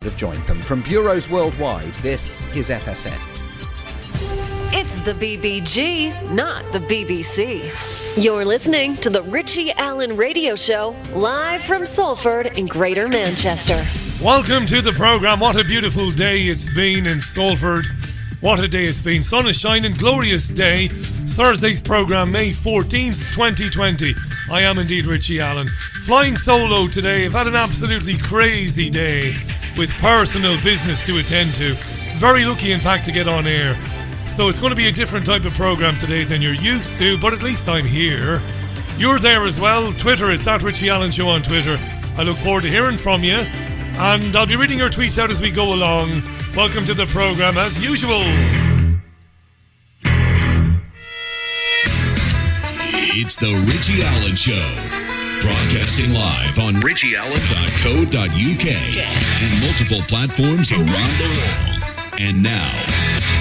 have joined them. From bureaus worldwide, this is FSN. It's the BBG, not the BBC. You're listening to the Richie Allen Radio Show, live from Salford in Greater Manchester. Welcome to the programme. What a beautiful day it's been in Salford. What a day it's been. Sun is shining, glorious day. Thursday's programme, May 14th, 2020. I am indeed Richie Allen. Flying solo today. I've had an absolutely crazy day with personal business to attend to. Very lucky, in fact, to get on air. So it's going to be a different type of programme today than you're used to, but at least I'm here. You're there as well. Twitter, it's at Richie Allen Show on Twitter. I look forward to hearing from you. And I'll be reading your tweets out as we go along. Welcome to the programme as usual. It's the Richie Allen Show. Broadcasting live on richieallen.co.uk and multiple platforms around the world. And now,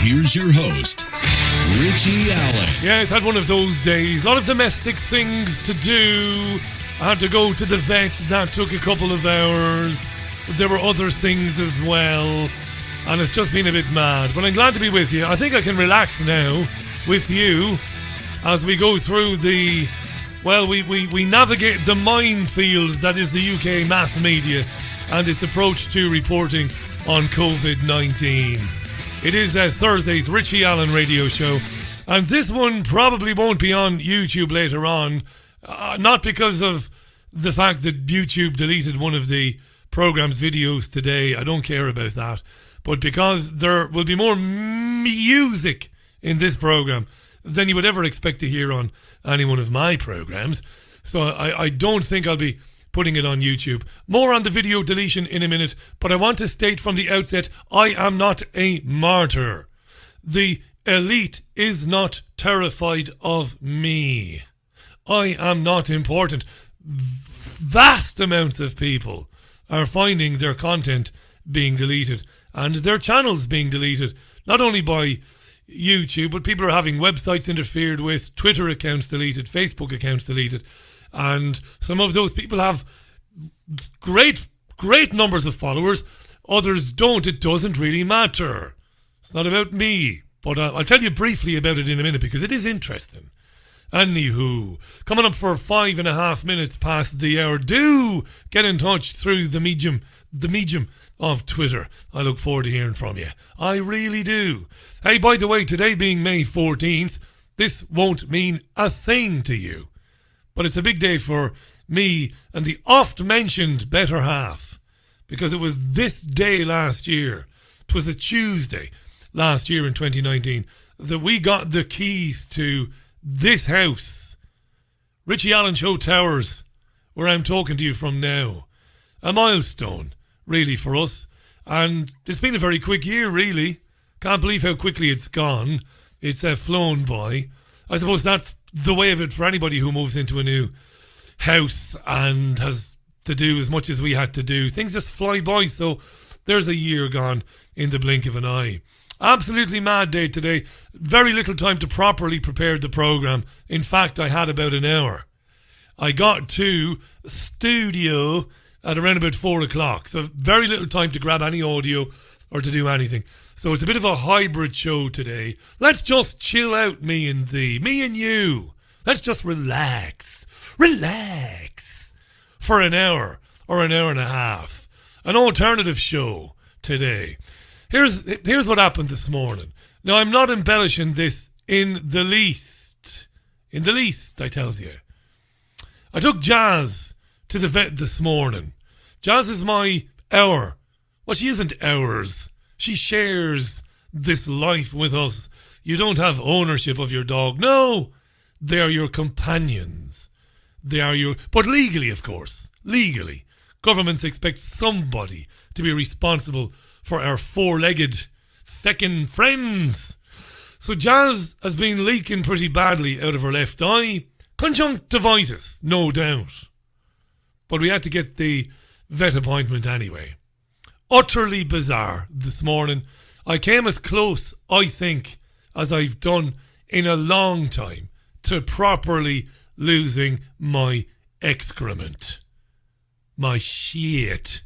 here's your host, Richie Allen. Yes, had one of those days. A lot of domestic things to do. I had to go to the vet. That took a couple of hours. There were other things as well. And it's just been a bit mad. But I'm glad to be with you. I think I can relax now with you as we go through the... Well, we navigate the minefield that is the UK mass media and its approach to reporting on COVID-19. It is Thursday's Richie Allen Radio Show. And this one probably won't be on YouTube later on. Not because of the fact that YouTube deleted one of the program's videos today. I don't care about that. But because there will be more music in this program than you would ever expect to hear on any one of my programs. So I don't think I'll be putting it on YouTube. More on the video deletion in a minute, but I want to state from the outset, I am not a martyr. The elite is not terrified of me. I am not important. Vast amounts of people are finding their content being deleted and their channels being deleted, not only by YouTube, but people are having websites interfered with, Twitter accounts deleted, Facebook accounts deleted, and some of those people have great numbers of followers. Others don't. It doesn't really matter. It's not about me, but I'll tell you briefly about it in a minute because it is interesting. Anywho, coming up for 5.5 minutes past the hour. Do get in touch through the medium of Twitter. I look forward to hearing from you. I really do. Hey, by the way, today being May 14th, this won't mean a thing to you. But it's a big day for me and the oft-mentioned better half. Because it was this day last year, it was a Tuesday last year in 2019, that we got the keys to this house, Richie Allen Show Towers, where I'm talking to you from now. A milestone, really, for us. And it's been a very quick year, really. Can't believe how quickly it's gone. It's flown by. I suppose that's the way of it for anybody who moves into a new house and has to do as much as we had to do. Things just fly by, so there's a year gone in the blink of an eye. Absolutely mad day today. Very little time to properly prepare the programme. In fact, I had about an hour. I got to studio at around about 4 o'clock. So very little time to grab any audio or to do anything. So it's a bit of a hybrid show today. Let's just chill out, me and you. Let's just relax for an hour or an hour and a half. An alternative show today. Here's what happened this morning. Now, I'm not embellishing this in the least. In the least, I tell you. I took Jazz to the vet this morning. Jazz is my hour. Well, she isn't ours. She shares this life with us. You don't have ownership of your dog. No, they are your companions. But legally, of course. Legally. Governments expect somebody to be responsible for our four-legged feckin' friends. So Jazz has been leaking pretty badly out of her left eye. Conjunctivitis, no doubt. But we had to get the vet appointment anyway. Utterly bizarre this morning. I came as close, I think, as I've done in a long time to properly losing my excrement. My shit.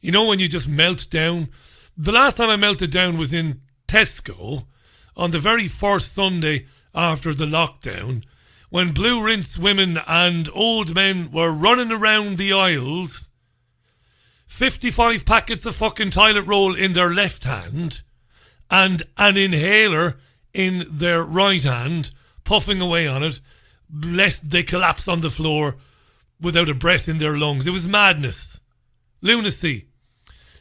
You know when you just melt down? The last time I melted down was in Tesco on the very first Sunday after the lockdown, when blue rinse women and old men were running around the aisles, 55 packets of fucking toilet roll in their left hand and an inhaler in their right hand, puffing away on it, lest they collapse on the floor without a breath in their lungs. It was madness, lunacy,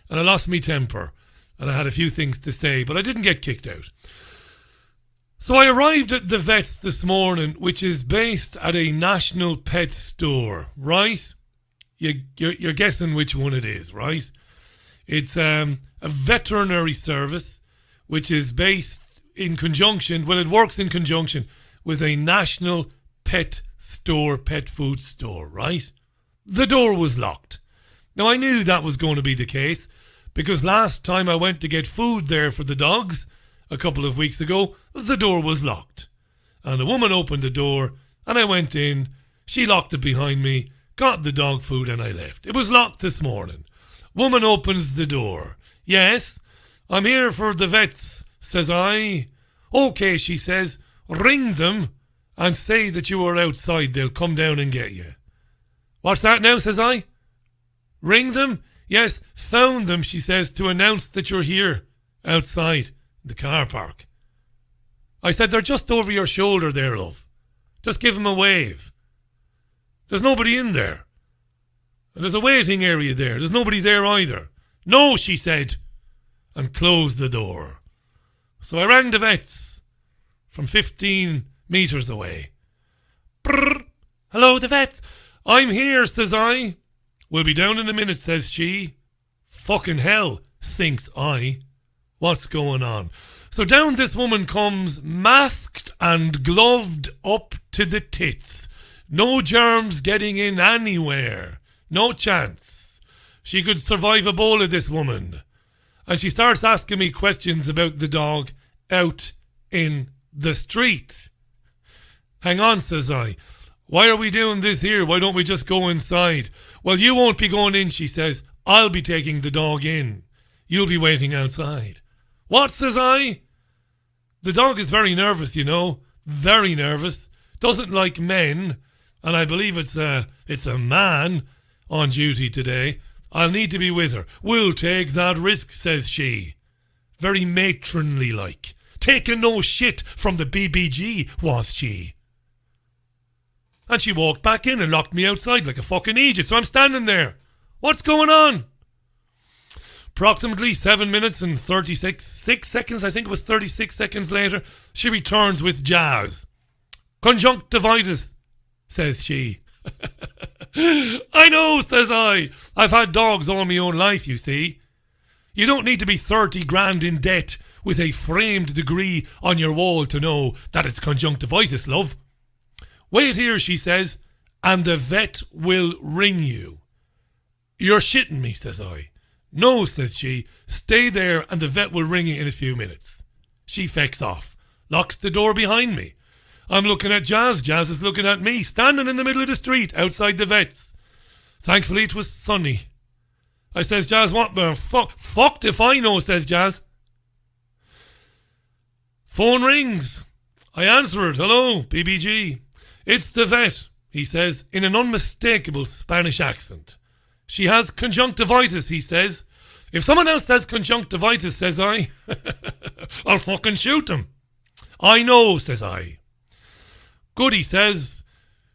and I lost my temper, and I had a few things to say, but I didn't get kicked out. So I arrived at the vet's this morning, which is based at a national pet store, right? You're guessing which one it is, right? It's a veterinary service which is based in conjunction, well, it works in conjunction with a national pet store, pet food store, right? The door was locked. Now, I knew that was going to be the case because last time I went to get food there for the dogs a couple of weeks ago, the door was locked. And a woman opened the door and I went in. She locked it behind me, got the dog food and I left. It was locked this morning. Woman opens the door. Yes, I'm here for the vets, says I. Okay, she says, ring them and say that you are outside. They'll come down and get you. What's that now, says I. Ring them? Yes, phone them, she says, to announce that you're here outside the car park. I said, they're just over your shoulder there, love. Just give them a wave. There's nobody in there. And there's a waiting area there. There's nobody there either. No, she said, and closed the door. So I rang the vets from 15 metres away. Brrr. Hello, the vets. I'm here, says I. We'll be down in a minute, says she. Fucking hell, thinks I. What's going on? So down this woman comes, masked and gloved up to the tits. No germs getting in anywhere. No chance. She could survive Ebola, this woman. And she starts asking me questions about the dog out in the street. Hang on, says I. Why are we doing this here? Why don't we just go inside? Well, you won't be going in, she says. I'll be taking the dog in. You'll be waiting outside. What, says I? The dog is very nervous, you know. Very nervous. Doesn't like men. And I believe it's a man on duty today. I'll need to be with her. We'll take that risk, says she. Very matronly like. Taking no shit from the BBG, was she? And she walked back in and locked me outside like a fucking idiot. So I'm standing there. What's going on? Approximately 7 minutes and 6 seconds, I think it was 36 seconds later, she returns with jazz. Conjunctivitis, says she. I know, says I. I've had dogs all my own life, you see. You don't need to be 30 grand in debt with a framed degree on your wall to know that it's conjunctivitis, love. Wait here, she says, and the vet will ring you. You're shitting me, says I. No, says she. Stay there and the vet will ring you in a few minutes. She fecks off, locks the door behind me. I'm looking at Jazz. Jazz is looking at me, standing in the middle of the street outside the vet's. Thankfully it was sunny. I says, Jazz, what the fuck? Fucked if I know, says Jazz. Phone rings. I answer it. Hello, BBG. It's the vet, he says, in an unmistakable Spanish accent. She has conjunctivitis, he says. If someone else says conjunctivitis, says I, I'll fucking shoot him. I know, says I. Good, he says.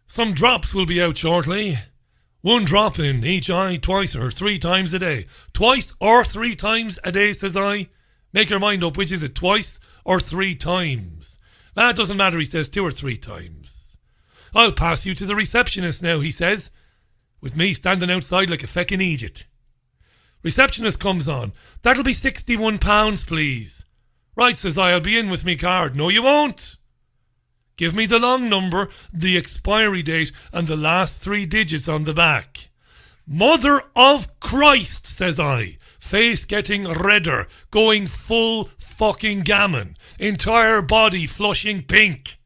Some drops will be out shortly. 1 drop in each eye, twice or 3 times a day. Twice or 3 times a day, says I. Make your mind up, which is it, twice or 3 times? That doesn't matter, he says, 2 or 3 times. I'll pass you to the receptionist now, he says, with me standing outside like a feckin' idiot. Receptionist comes on. That'll be £61, please. Right, says I, I'll be in with me card. No, you won't. Give me the long number, the expiry date, and the last 3 digits on the back. Mother of Christ, says I, face getting redder, going full fucking gammon, entire body flushing pink.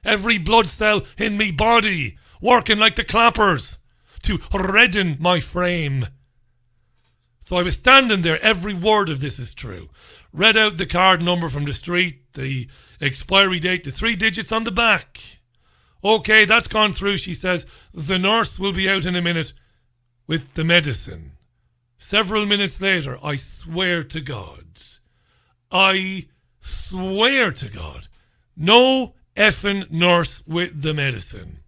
Every blood cell in me body working like the clappers to redden my frame. So I was standing there, every word of this is true. Read out the card number from the street, the expiry date, the 3 digits on the back. Okay, that's gone through, she says. The nurse will be out in a minute with the medicine. Several minutes later, I swear to God, no effing nurse with the medicine.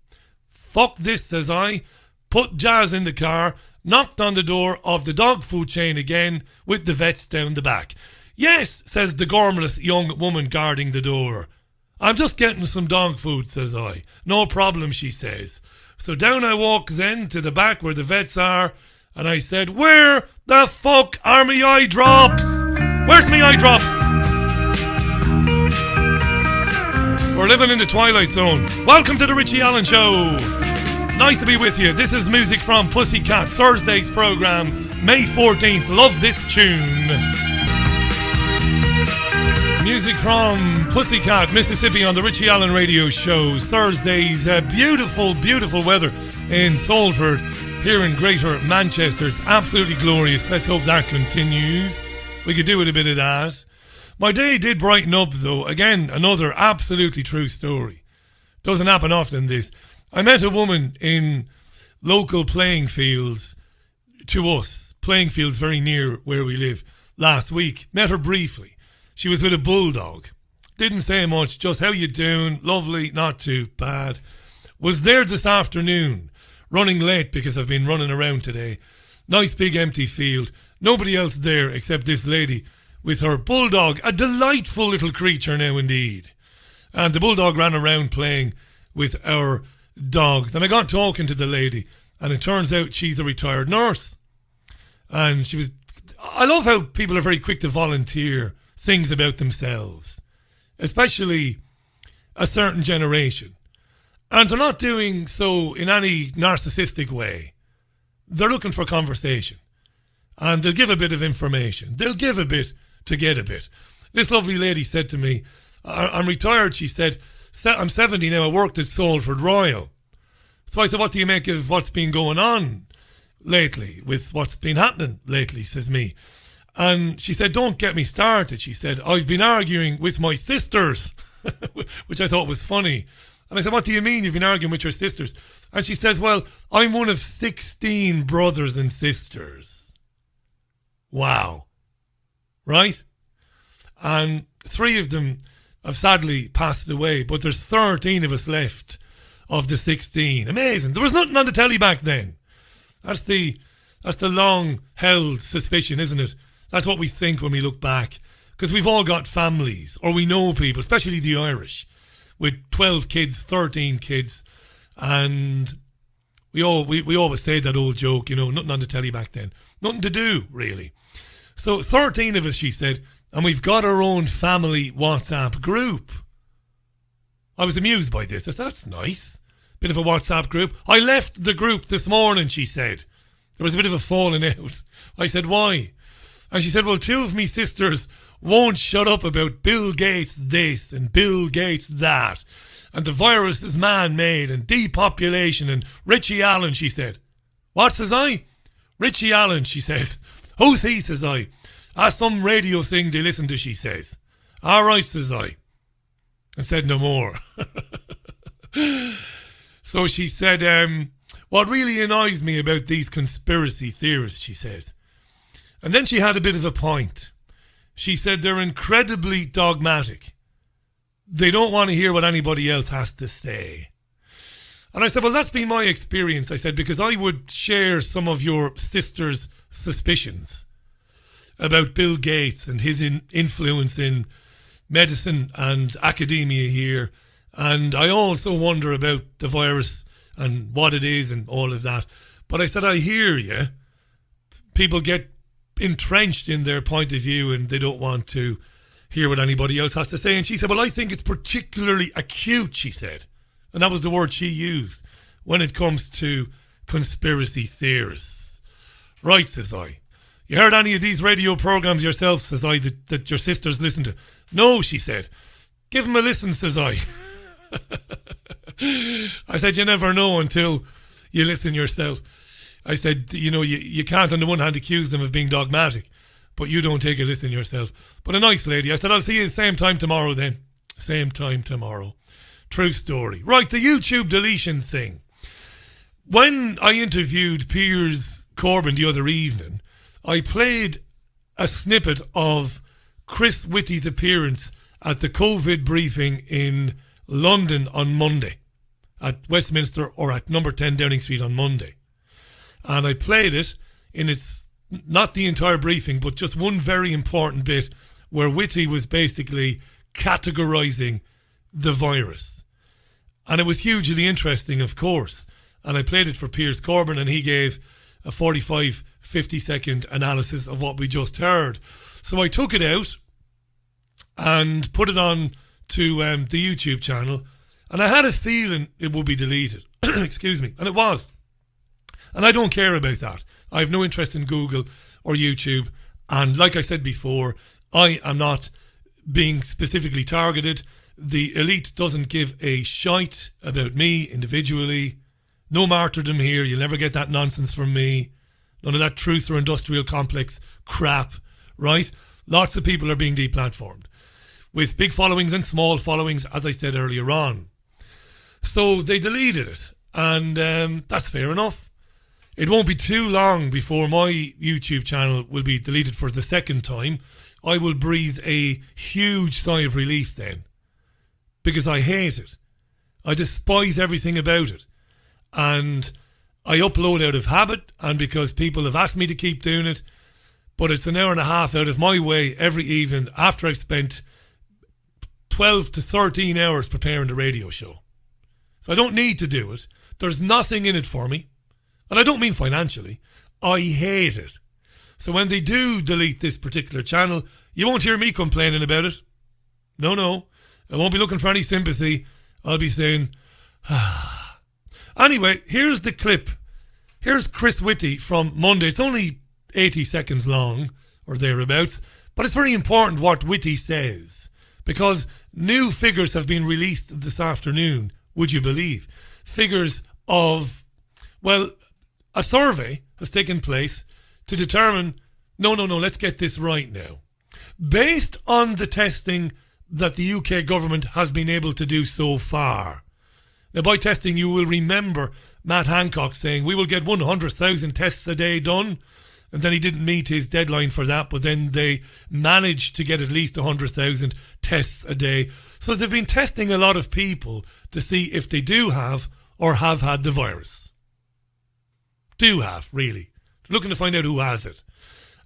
Fuck this, says I. Put Jazz in the car, knocked on the door of the dog food chain again with the vets down the back. Yes, says the gormless young woman guarding the door. I'm just getting some dog food, says I. No problem, she says. So down I walk then to the back where the vets are, and I said, where the fuck are me eye drops? Where's me eye drops? We're living in the Twilight Zone. Welcome to the Richie Allen Show. Nice to be with you. This is music from Pussycat, Thursday's programme, May 14th. Love this tune. Music from Pussycat, Mississippi on the Richie Allen Radio Show. Thursday's beautiful, beautiful weather in Salford, here in Greater Manchester. It's absolutely glorious. Let's hope that continues. We could do with a bit of that. My day did brighten up, though. Again, another absolutely true story. Doesn't happen often, this. I met a woman in local playing fields to us, playing fields very near where we live, last week. Met her briefly. She was with a bulldog. Didn't say much, just how you doing? Lovely, not too bad. Was there this afternoon, running late because I've been running around today. Nice big empty field. Nobody else there except this lady with her bulldog. A delightful little creature now indeed. And the bulldog ran around playing with our dogs. And I got talking to the lady, and it turns out she's a retired nurse. And she was... I love how people are very quick to volunteer things about themselves, especially a certain generation. And they're not doing so in any narcissistic way. They're looking for conversation. And they'll give a bit of information. They'll give a bit to get a bit. This lovely lady said to me, I'm retired, she said, I'm 70 now, I worked at Salford Royal. So I said, what do you make of what's been going on lately, with what's been happening lately, says me. And she said, don't get me started. She said, I've been arguing with my sisters, which I thought was funny. And I said, what do you mean you've been arguing with your sisters? And she says, well, I'm one of 16 brothers and sisters. Wow. Right? And 3 of them have sadly passed away, but there's 13 of us left of the 16. Amazing. There was nothing on the telly back then. That's the long-held suspicion, isn't it? That's what we think when we look back. Because we've all got families, or we know people, especially the Irish, with 12 kids, 13 kids, and we always say that old joke, you know, nothing on the telly back then. Nothing to do, really. So 13 of us, she said, and we've got our own family WhatsApp group. I was amused by this. I said, that's nice. Bit of a WhatsApp group. I left the group this morning, she said. There was a bit of a falling out. I said, why? And she said, well, 2 of me sisters won't shut up about Bill Gates this and Bill Gates that. And the virus is man-made and depopulation and Richie Allen, she said. What, says I? Richie Allen, she says. Who's he, says I. Some radio thing they listen to, she says. All right, says I. And said no more. So she said, what really annoys me about these conspiracy theorists, she says. And then she had a bit of a point. She said they're incredibly dogmatic. They don't want to hear what anybody else has to say. And I said, well, that's been my experience, I said, because I would share some of your sister's suspicions about Bill Gates and his influence in medicine and academia here. And I also wonder about the virus and what it is and all of that. But I said, I hear you. People get entrenched in their point of view and they don't want to hear what anybody else has to say. And she said, well, I think it's particularly acute, she said. And that was the word she used when it comes to conspiracy theorists. Right, says I. You heard any of these radio programs yourself, says I, that your sisters listen to? No, she said. Give them a listen, says I. I said, you never know until you listen yourself. I said, you can't on the one hand accuse them of being dogmatic, but you don't take a listen yourself. But a nice lady. I said, I'll see you same time tomorrow then. Same time tomorrow. True story. Right, the YouTube deletion thing. When I interviewed Piers Corbyn the other evening, I played a snippet of Chris Whitty's appearance at the COVID briefing in London on Monday, at Westminster or at number 10 Downing Street on Monday. And I played it in its, not the entire briefing, but just one very important bit where Whitty was basically categorising the virus. And it was hugely interesting, of course. And I played it for Piers Corbyn, and he gave a 45, 50-second analysis of what we just heard. So I took it out and put it on to the YouTube channel, and I had a feeling it would be deleted. Excuse me. And it was. And I don't care about that. I have no interest in Google or YouTube. And like I said before, I am not being specifically targeted. The elite doesn't give a shite about me individually. No martyrdom here. You'll never get that nonsense from me. None of that truth or industrial complex crap, right? Lots of people are being deplatformed with big followings and small followings, as I said earlier on. So they deleted it, and that's fair enough. It won't be too long before my YouTube channel will be deleted for the second time. I will breathe a huge sigh of relief then, because I hate it. I despise everything about it. And I upload out of habit and because people have asked me to keep doing it. But it's an hour and a half out of my way every evening after I've spent 12 to 13 hours preparing the radio show. So I don't need to do it. There's nothing in it for me. And I don't mean financially. I hate it. So when they do delete this particular channel, you won't hear me complaining about it. No. I won't be looking for any sympathy. I'll be saying, Anyway, here's the clip. Here's Chris Whitty from Monday. It's only 80 seconds long, or thereabouts. But it's very important what Whitty says, because new figures have been released this afternoon, would you believe? Figures of, well, a survey has taken place to determine, no, let's get this right now. Based on the testing that the UK government has been able to do so far. Now, by testing, you will remember Matt Hancock saying, we will get 100,000 tests a day done. And then he didn't meet his deadline for that, but then they managed to get at least 100,000 tests a day. So they've been testing a lot of people to see if they do have or have had the virus. Do have, really. They're looking to find out who has it.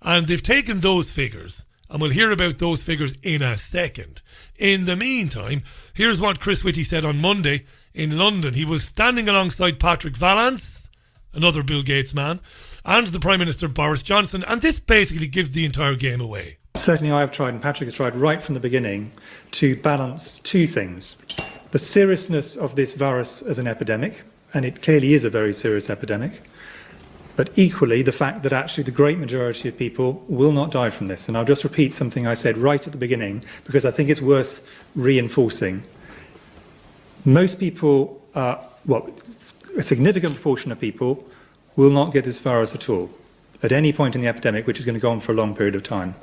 And they've taken those figures, and we'll hear about those figures in a second. In the meantime, here's what Chris Whitty said on Monday in London. He was standing alongside Patrick Vallance, another Bill Gates man, and the Prime Minister Boris Johnson, and this basically gives the entire game away. Certainly I have tried, and Patrick has tried right from the beginning, to balance two things. The seriousness of this virus as an epidemic, and it clearly is a very serious epidemic, but equally the fact that actually the great majority of people will not die from this. And I'll just repeat something I said right at the beginning, because I think it's worth reinforcing. Most people, a significant proportion of people will not get this virus at all, at any point in the epidemic, which is going to go on for a long period of time.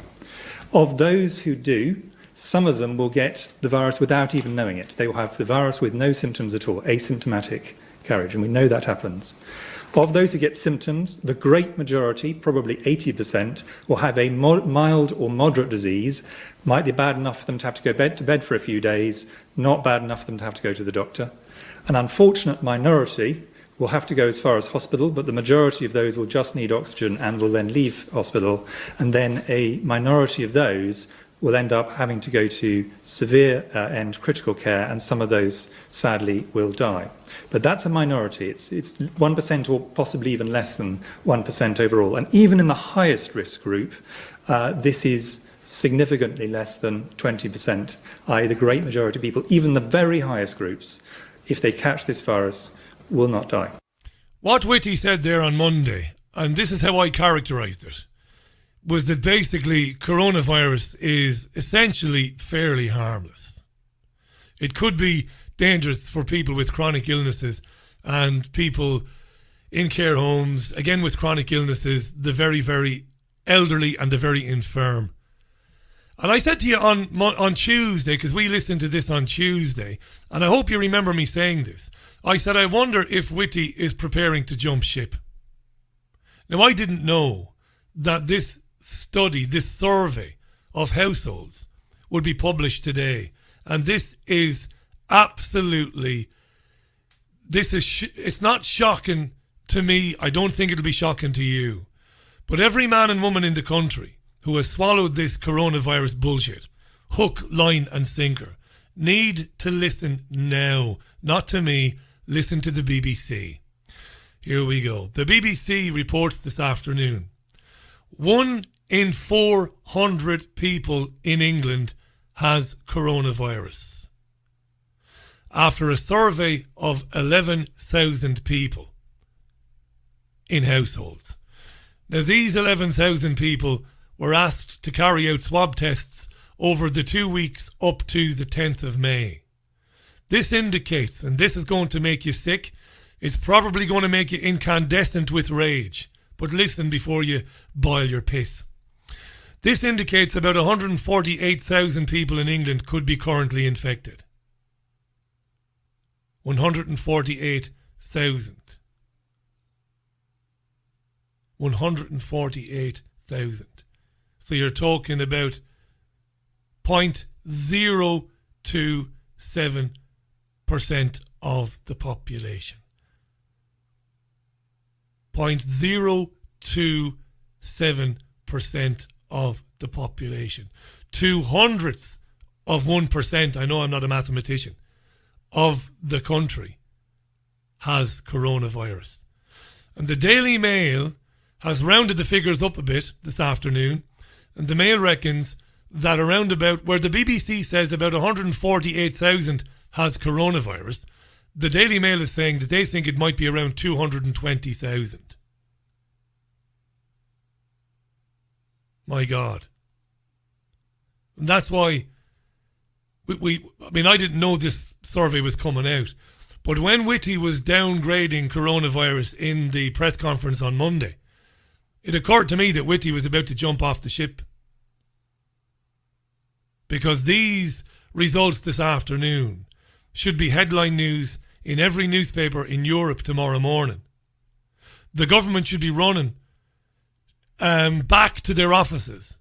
Of those who do, some of them will get the virus without even knowing it. They will have the virus with no symptoms at all, asymptomatic carriage, and we know that happens. Of those who get symptoms, the great majority, probably 80%, will have a mild or moderate disease. Might be bad enough for them to have to go to bed for a few days, not bad enough for them to have to go to the doctor. An unfortunate minority will have to go as far as hospital, but the majority of those will just need oxygen and will then leave hospital. And then a minority of those will end up having to go to severe and critical care, and some of those, sadly, will die. But that's a minority. It's 1% or possibly even less than 1% overall. And even in the highest risk group, this is significantly less than 20%, i.e. the great majority of people, even the very highest groups, if they catch this virus, will not die. What Whitty said there on Monday, and this is how I characterised it, was that basically coronavirus is essentially fairly harmless. It could be dangerous for people with chronic illnesses and people in care homes, again with chronic illnesses, the very, very elderly and the very infirm. And I said to you on Tuesday, because we listened to this on Tuesday, and I hope you remember me saying this. I said, I wonder if Whitty is preparing to jump ship. Now, I didn't know that this study, this survey of households would be published today. And this is absolutely, it's not shocking to me. I don't think it'll be shocking to you. But every man and woman in the country who has swallowed this coronavirus bullshit, hook, line and sinker, need to listen now. Not to me, listen to the BBC. Here we go. The BBC reports this afternoon. 1 in 400 people in England has coronavirus. After a survey of 11,000 people in households. Now, these 11,000 people were asked to carry out swab tests over the 2 weeks up to the 10th of May. This indicates, and this is going to make you sick, it's probably going to make you incandescent with rage, but listen before you boil your piss. This indicates about 148,000 people in England could be currently infected. 148,000. 148,000. So you're talking about 0.027% of the population. 0.027% of the population. 0.02%, I know I'm not a mathematician, of the country has coronavirus. And the Daily Mail has rounded the figures up a bit this afternoon, and the Mail reckons that around about where the BBC says about 148,000 has coronavirus, the Daily Mail is saying that they think it might be around 220,000. My God. And that's why I didn't know this survey was coming out, but when Whitty was downgrading coronavirus in the press conference on Monday, it occurred to me that Whitty was about to jump off the ship. Because these results this afternoon should be headline news in every newspaper in Europe tomorrow morning. The government should be running back to their offices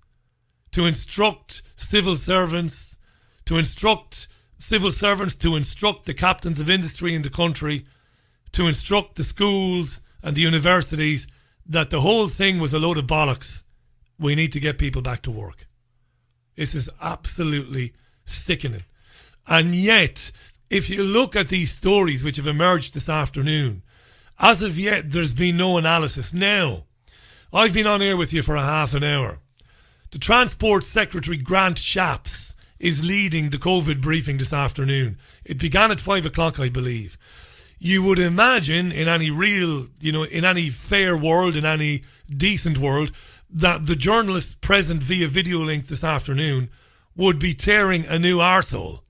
to instruct civil servants, to instruct the captains of industry in the country, to instruct the schools and the universities that the whole thing was a load of bollocks. We need to get people back to work. This is absolutely sickening. And yet, if you look at these stories which have emerged this afternoon, as of yet, there's been no analysis. Now, I've been on air with you for a half an hour. The Transport Secretary, Grant Shapps, is leading the COVID briefing this afternoon. It began at 5 o'clock, I believe. You would imagine in any real, in any fair world, in any decent world, that the journalists present via video link this afternoon would be tearing a new arsehole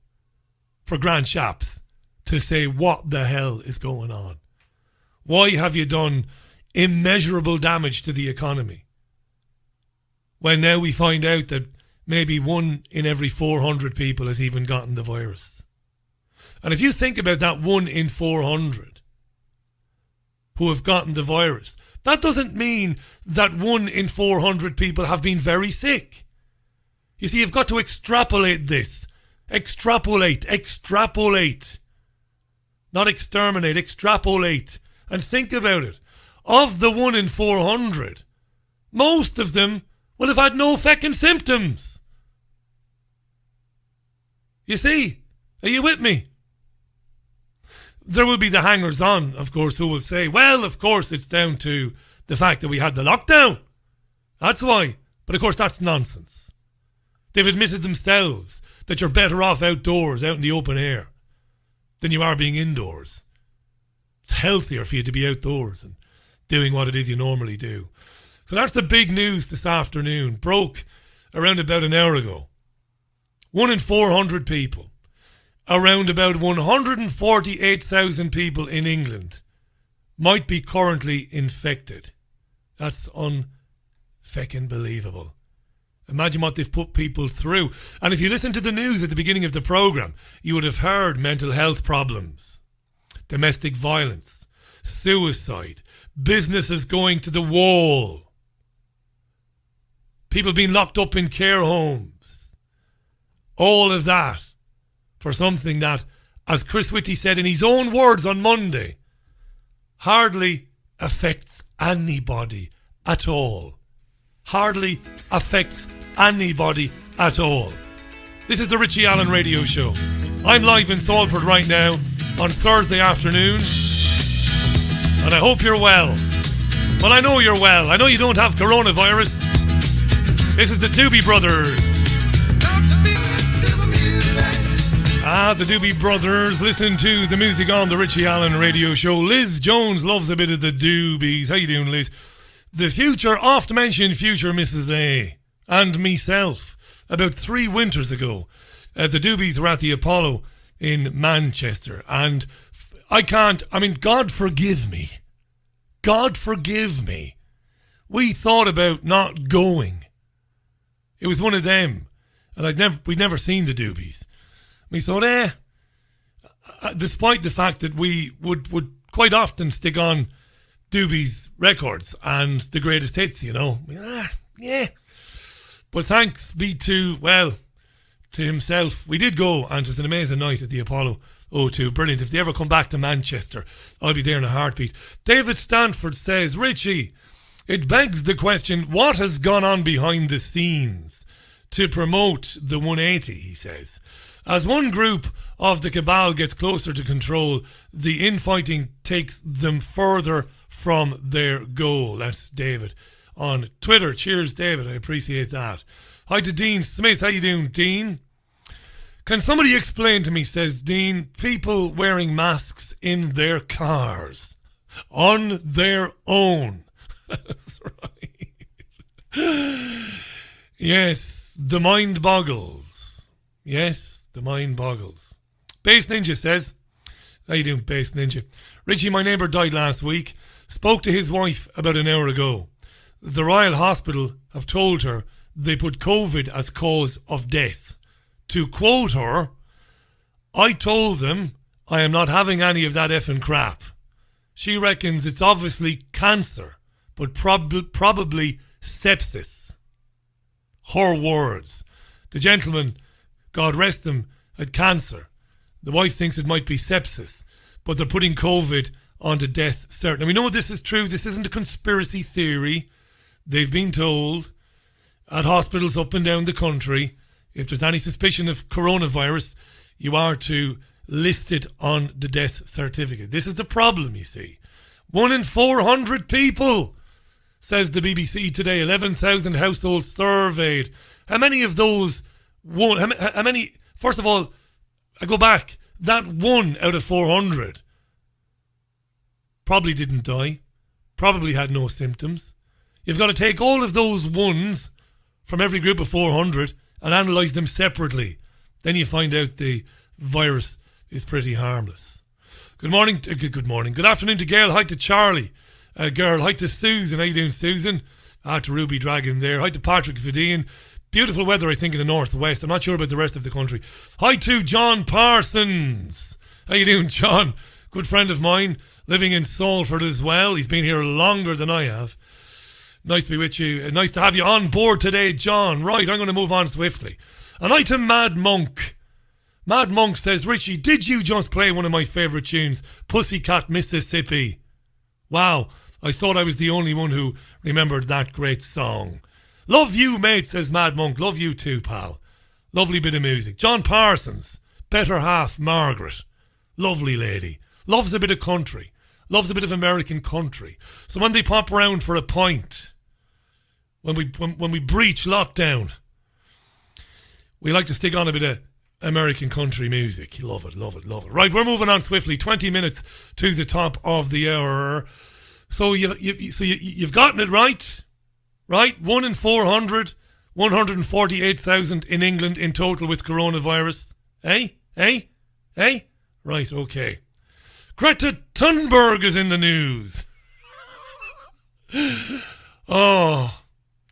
for Grant Shapps to say, what the hell is going on? Why have you done immeasurable damage to the economy? When now we find out that maybe 1 in every 400 people has even gotten the virus. And if you think about that 1 in 400 who have gotten the virus, that doesn't mean that 1 in 400 people have been very sick. You see, you've got to extrapolate this. Extrapolate. Not exterminate, extrapolate. And think about it. Of the 1 in 400, most of them will have had no fucking symptoms. You see? Are you with me? There will be the hangers-on, of course, who will say, well, of course, it's down to the fact that we had the lockdown. That's why. But, of course, that's nonsense. They've admitted themselves that you're better off outdoors, out in the open air, than you are being indoors. It's healthier for you to be outdoors and doing what it is you normally do. So that's the big news this afternoon. Broke around about an hour ago. 1 in 400 people. Around about 148,000 people in England might be currently infected. That's unfeckin' believable. Imagine what they've put people through. And if you listen to the news at the beginning of the programme, you would have heard mental health problems, domestic violence, suicide, businesses going to the wall, people being locked up in care homes. All of that for something that, as Chris Whitty said in his own words on Monday, hardly affects anybody at all. Hardly affects anybody at all. This is the Richie Allen Radio Show. I'm live in Salford right now on Thursday afternoon, and I hope you're well. Well, I know you're well. I know you don't have coronavirus. This is the Doobie Brothers. The Doobie Brothers. Listen to the music on the Richie Allen Radio Show. Liz Jones loves a bit of the Doobies. How you doing, Liz? The future, oft-mentioned future Mrs. A and myself, about 3 winters ago, the Doobies were at the Apollo in Manchester, and God forgive me. God forgive me. We thought about not going. It was one of them, and we'd never seen the Doobies. We thought, despite the fact that we would quite often stick on Doobies records and the greatest hits, you know. But thanks be to himself, we did go, and it was an amazing night at the Apollo O2. Brilliant. If they ever come back to Manchester, I'll be there in a heartbeat. David Stanford says, Richie, it begs the question, what has gone on behind the scenes to promote the 180, he says. As one group of the cabal gets closer to control, the infighting takes them further from their goal. That's David on Twitter. Cheers, David. I appreciate that. Hi to Dean Smith. How you doing, Dean? Can somebody explain to me, says Dean, people wearing masks in their cars on their own? That's right. Yes, the mind boggles. Yes, the mind boggles. Base Ninja says, how you doing, Base Ninja? Richie, my neighbour died last week. Spoke to his wife about an hour ago. The Royal Hospital have told her they put COVID as cause of death. To quote her, I told them I am not having any of that effing crap. She reckons it's obviously cancer, but probably sepsis. Her words. The gentleman, God rest him, had cancer. The wife thinks it might be sepsis, but they're putting COVID onto death certain. And we know this is true. This isn't a conspiracy theory. They've been told at hospitals up and down the country, if there's any suspicion of coronavirus, you are to list it on the death certificate. This is the problem, you see. 1 in 400 people, says the BBC today. 11,000 households surveyed. How many of those how many? First of all, I go back. That 1 out of 400 probably didn't die, probably had no symptoms. You've got to take all of those ones from every group of 400 and analyse them separately. Then you find out the virus is pretty harmless. Good morning. Good afternoon to Gail. Hi to Charlie. Girl. Hi to Susan. How you doing, Susan? To Ruby Dragon there. Hi to Patrick Vidian. Beautiful weather, I think, in the northwest. I'm not sure about the rest of the country. Hi to John Parsons. How you doing, John? Good friend of mine, living in Salford as well. He's been here longer than I have. Nice to be with you. Nice to have you on board today, John. Right, I'm going to move on swiftly. And hi to Mad Monk. Mad Monk says, Richie, did you just play one of my favourite tunes, Pussycat Mississippi? Wow, I thought I was the only one who remembered that great song. Love you, mate, says Mad Monk. Love you too, pal. Lovely bit of music. John Parsons, better half Margaret. Lovely lady. Loves a bit of country. Loves a bit of American country. So when they pop round for a pint, when we breach lockdown, we like to stick on a bit of American country music. Love it, love it, love it. Right, we're moving on swiftly. 20 minutes to the top of the hour. So you've gotten it right. Right? 1 in 400, 148,000 in England in total with coronavirus. Right, okay. Greta Thunberg is in the news. Oh,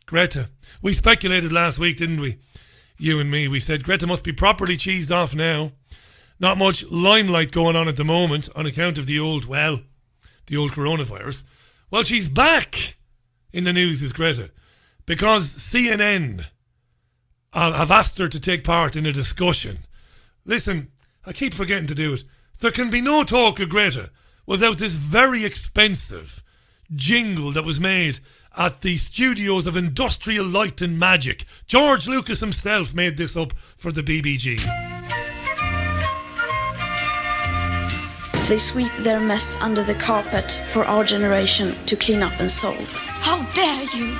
Greta. We speculated last week, didn't we? You and me. We said Greta must be properly cheesed off now. Not much limelight going on at the moment on account of the old coronavirus. Well, she's back in the news, is Greta, because CNN have asked her to take part in a discussion. Listen, I keep forgetting to do it. There can be no talk of Greta without this very expensive jingle that was made at the studios of Industrial Light and Magic. George Lucas himself made this up for the BBG. They sweep their mess under the carpet for our generation to clean up and solve. How dare you!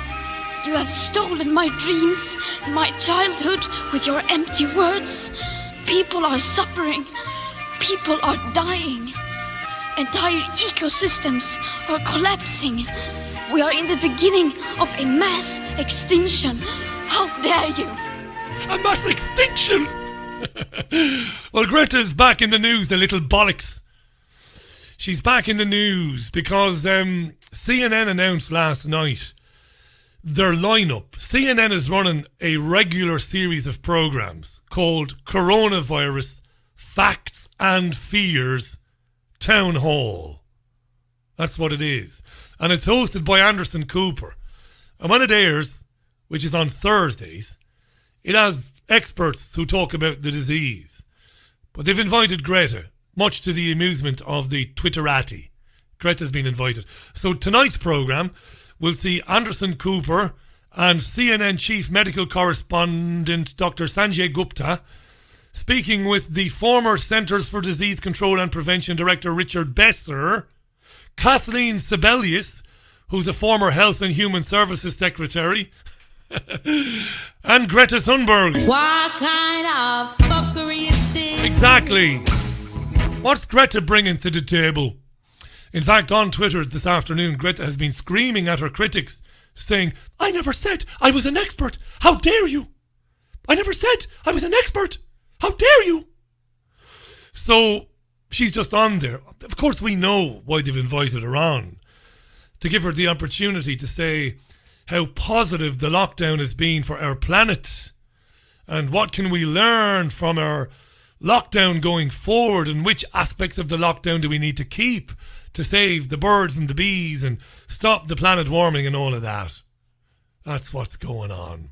You have stolen my dreams and my childhood with your empty words. People are suffering. People are dying. Entire ecosystems are collapsing. We are in the beginning of a mass extinction. How dare you! A mass extinction? Well, Greta's back in the news, the little bollocks. She's back in the news because CNN announced last night their lineup. CNN is running a regular series of programs called Coronavirus Facts and Fears Town Hall. That's what it is. And it's hosted by Anderson Cooper. And when it airs, which is on Thursdays, it has experts who talk about the disease. But they've invited Greta, much to the amusement of the Twitterati. Greta's been invited. So tonight's programme will see Anderson Cooper and CNN chief medical correspondent Dr. Sanjay Gupta speaking with the former Centres for Disease Control and Prevention Director Richard Besser, Kathleen Sebelius, who's a former Health and Human Services Secretary, and Greta Thunberg. What kind of fuckery is this? Exactly. What's Greta bringing to the table? In fact, on Twitter this afternoon, Greta has been screaming at her critics, saying, I never said I was an expert. How dare you? I never said I was an expert. How dare you? So she's just on there. Of course, we know why they've invited her on, to give her the opportunity to say how positive the lockdown has been for our planet and what can we learn from our lockdown going forward and which aspects of the lockdown do we need to keep to save the birds and the bees and stop the planet warming and all of that. That's what's going on.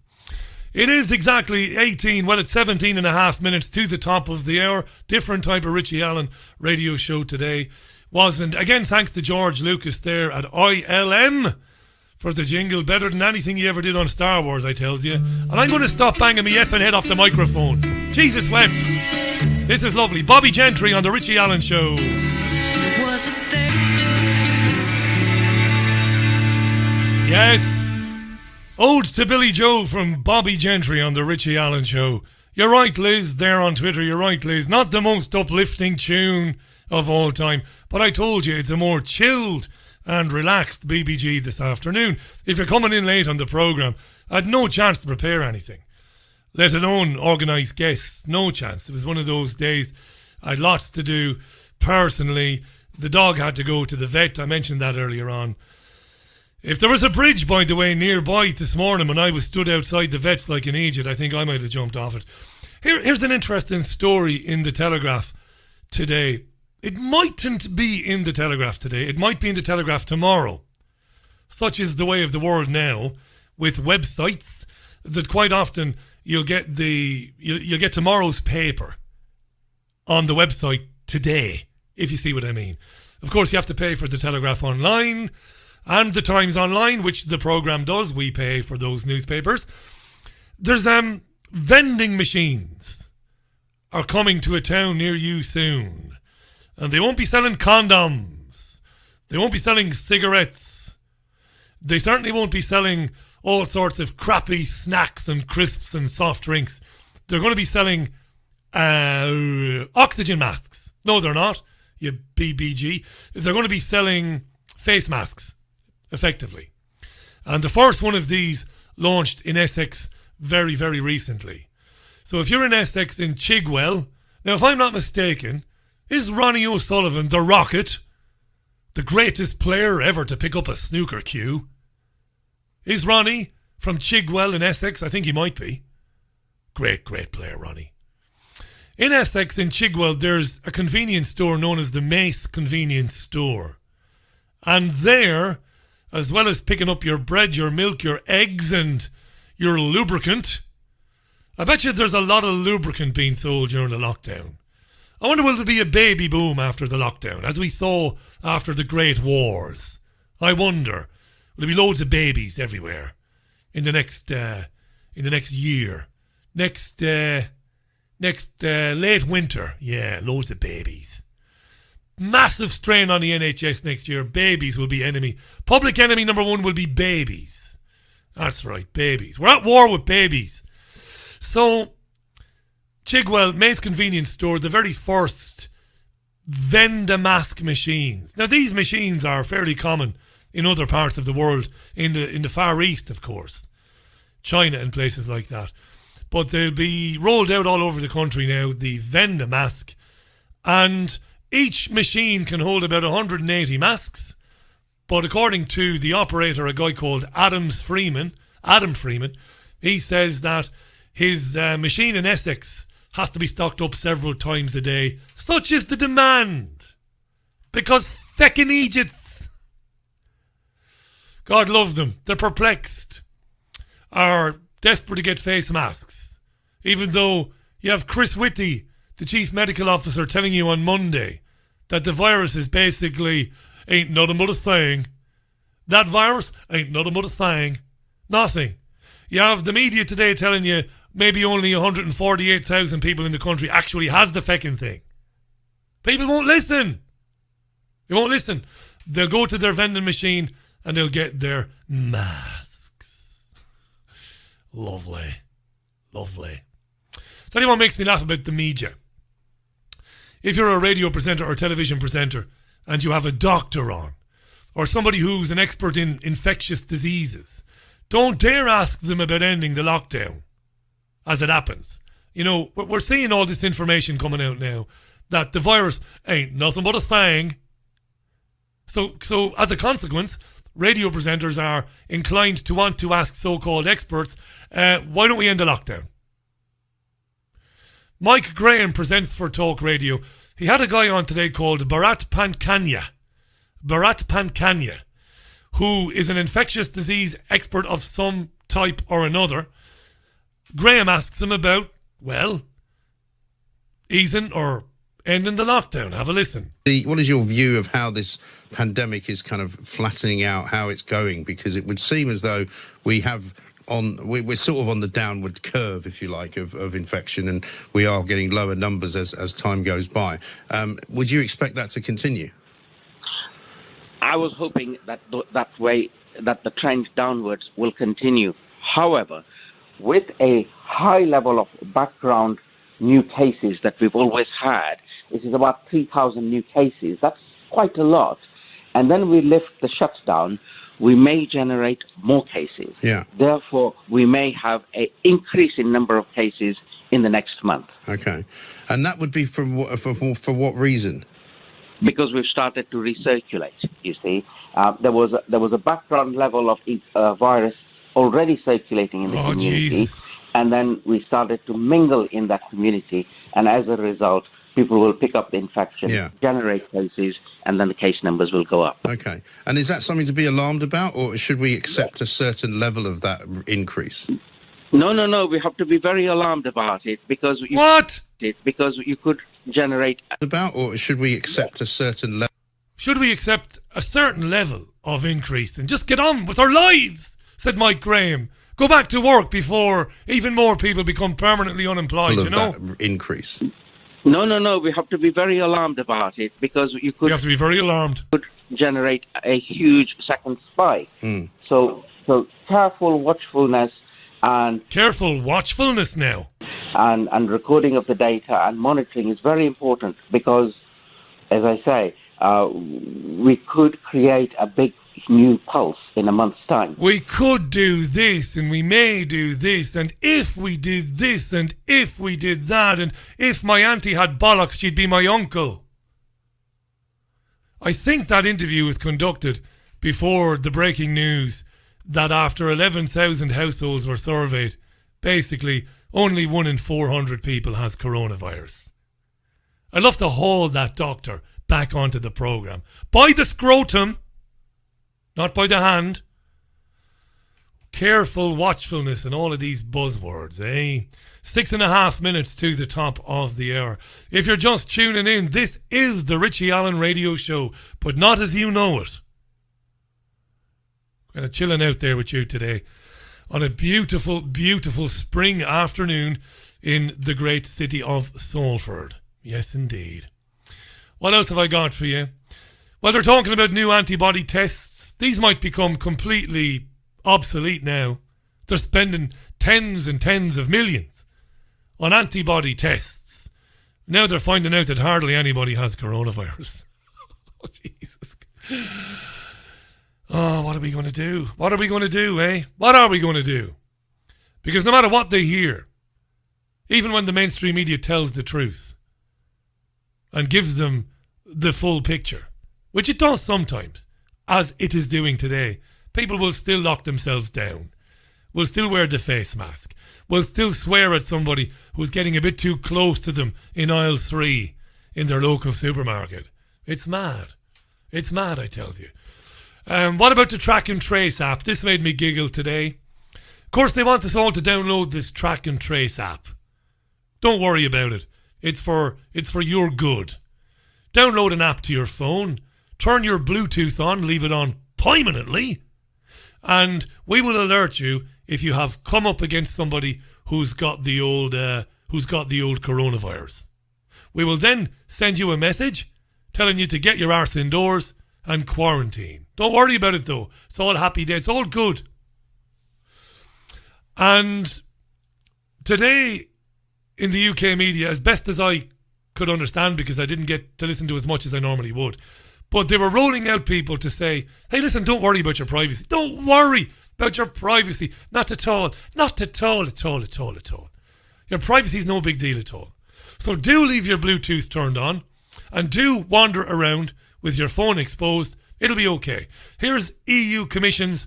It is exactly 17 and a half minutes to the top of the hour. Different type of Richie Allen radio show today. Wasn't, again, thanks to George Lucas there at ILM for the jingle. Better than anything he ever did on Star Wars, I tells you. And I'm going to stop banging me effing head off the microphone. Jesus wept. This is lovely. Bobby Gentry on the Richie Allen Show. Yes. Ode to Billy Joe from Bobby Gentry on the Richie Allen Show. You're right, Liz, there on Twitter. You're right, Liz. Not the most uplifting tune of all time, but I told you it's a more chilled and relaxed BBG this afternoon. If you're coming in late on the programme, I had no chance to prepare anything, let alone organise guests. No chance. It was one of those days I had lots to do personally. The dog had to go to the vet. I mentioned that earlier on. If there was a bridge, by the way, nearby this morning when I was stood outside the vets like an idiot, I think I might have jumped off it. Here's an interesting story in the Telegraph today. It mightn't be in the Telegraph today. It might be in the Telegraph tomorrow. Such is the way of the world now, with websites, that quite often you'll get tomorrow's paper on the website today, if you see what I mean. Of course, you have to pay for the Telegraph Online and the Times Online, which the programme does. We pay for those newspapers. There's vending machines are coming to a town near you soon. And they won't be selling condoms. They won't be selling cigarettes. They certainly won't be selling all sorts of crappy snacks and crisps and soft drinks. They're going to be selling oxygen masks. No, they're not, you BBG. They're going to be selling face masks, effectively. And the first one of these launched in Essex very, very recently. So if you're in Essex in Chigwell, now if I'm not mistaken, Is Ronnie O'Sullivan, the Rocket, the greatest player ever to pick up a snooker cue? Is Ronnie from Chigwell in Essex? I think he might be. Great player, Ronnie. In Essex, in Chigwell, there's a convenience store known as the Mace Convenience Store. And there, as well as picking up your bread, your milk, your eggs and your lubricant, I bet you there's a lot of lubricant being sold during the lockdown. I wonder will there be a baby boom after the lockdown, as we saw after the Great Wars. I wonder, will there be loads of babies everywhere in the next year? Next late winter, yeah, loads of babies. Massive strain on the NHS next year. Babies will be enemy. Public enemy number one will be babies. That's right, babies. We're at war with babies. So, Chigwell, Mace Convenience Store, the very first Vendamask machines. Now, these machines are fairly common in other parts of the world, in the Far East, of course. China and places like that. But they'll be rolled out all over the country now, the Vendamask. And each machine can hold about 180 masks. But according to the operator, a guy called Adam Freeman, he says that his machine in Essex has to be stocked up several times a day. Such is the demand. Because feckin' Egypts, God love them, they're perplexed, are desperate to get face masks. Even though you have Chris Whitty, the chief medical officer, telling you on Monday that the virus is basically ain't nothing but a thing. That virus ain't nothing but a thing. Nothing. You have the media today telling you maybe only 148,000 people in the country actually has the feckin' thing. People won't listen. They won't listen. They'll go to their vending machine and they'll get their masks. Lovely. Tell you what makes me laugh about the media. If you're a radio presenter or television presenter and you have a doctor on, or somebody who's an expert in infectious diseases, don't dare ask them about ending the lockdown as it happens. You know, we're seeing all this information coming out now that the virus ain't nothing but a thing. So as a consequence, radio presenters are inclined to want to ask so-called experts, why don't we end the lockdown? Mike Graham presents for Talk Radio. He had a guy on today called Bharat Pankania, who is an infectious disease expert of some type or another. Graham asks him about, well, easing or ending the lockdown. Have a listen. What is your view of how this pandemic is kind of flattening out, how it's going? Because it would seem as though we're sort of on the downward curve, if you like, of infection, and we are getting lower numbers as time goes by. Would you expect that to continue? I was hoping that the trend downwards will continue. However, with a high level of background new cases that we've always had, this is about 3,000 new cases. That's quite a lot. And then we lift the shutdown, we may generate more cases. Yeah. Therefore, we may have an increase in number of cases in the next month. Okay. And that would be for what reason? Because we've started to recirculate, you see. There was a background level of virus already circulating in the community. Jesus. And then we started to mingle in that community. And as a result, people will pick up the infection, generate cases, and then the case numbers will go up. Okay. And is that something to be alarmed about, or should we accept a certain level of that increase? No. We have to be very alarmed about it because you could generate... Or should we accept a certain level? Should we accept a certain level of increase and just get on with our lives, said Mike Graham. Go back to work before even more people become permanently unemployed, you know? That increase. No. We have to be very alarmed about it because you could... We have to be very alarmed. ...could generate a huge second spike. So careful watchfulness and... Careful watchfulness now. And recording of the data and monitoring is very important because, as I say, we could create a big new pulse in a month's time. We could do this and we may do this, and if we did this and if we did that, and if my auntie had bollocks she'd be my uncle. I think that interview was conducted before the breaking news that after 11,000 households were surveyed, basically only 1 in 400 people has coronavirus. I'd love to haul that doctor back onto the programme. By the scrotum, not by the hand. Careful watchfulness and all of these buzzwords, eh? 6.5 minutes to the top of the hour. If you're just tuning in, this is the Richie Allen Radio Show, but not as you know it. Kind of chilling out there with you today on a beautiful, beautiful spring afternoon in the great city of Salford. Yes, indeed. What else have I got for you? Well, they're talking about new antibody tests. These might become completely obsolete now. They're spending tens and tens of millions on antibody tests. Now they're finding out that hardly anybody has coronavirus. Oh, Jesus. Oh, what are we going to do? What are we going to do, eh? What are we going to do? Because no matter what they hear, even when the mainstream media tells the truth and gives them the full picture, which it does sometimes, as it is doing today, people will still lock themselves down, will still wear the face mask, will still swear at somebody who's getting a bit too close to them in aisle 3 in their local supermarket. It's mad. It's mad, I tell you. What about the Track and Trace app? This made me giggle today. Of course, they want us all to download this Track and Trace app. Don't worry about it. It's for your good. Download an app to your phone, turn your Bluetooth on, leave it on permanently, and we will alert you if you have come up against somebody who's got the old coronavirus. We will then send you a message telling you to get your arse indoors and quarantine. Don't worry about it though. It's all happy days. It's all good. And today in the UK media, as best as I could understand, because I didn't get to listen to as much as I normally would, but they were rolling out people to say, hey, listen, don't worry about your privacy. Don't worry about your privacy. Not at all. Not at all, at all, at all, at all. Your privacy is no big deal at all. So do leave your Bluetooth turned on and do wander around with your phone exposed. It'll be okay. Here's the EU Commission's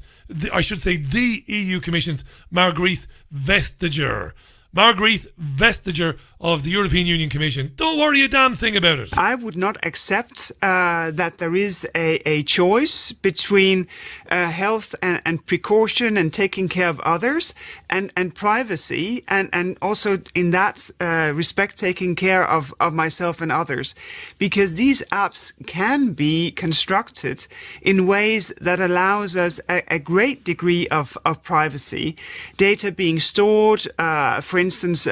Margrethe Vestager. Margrethe Vestager of the European Union Commission. Don't worry a damn thing about it. I would not accept that there is a choice between health and precaution and taking care of others and privacy and also in that respect taking care of myself and others. Because these apps can be constructed in ways that allows us a great degree of privacy. Data being stored, for instance,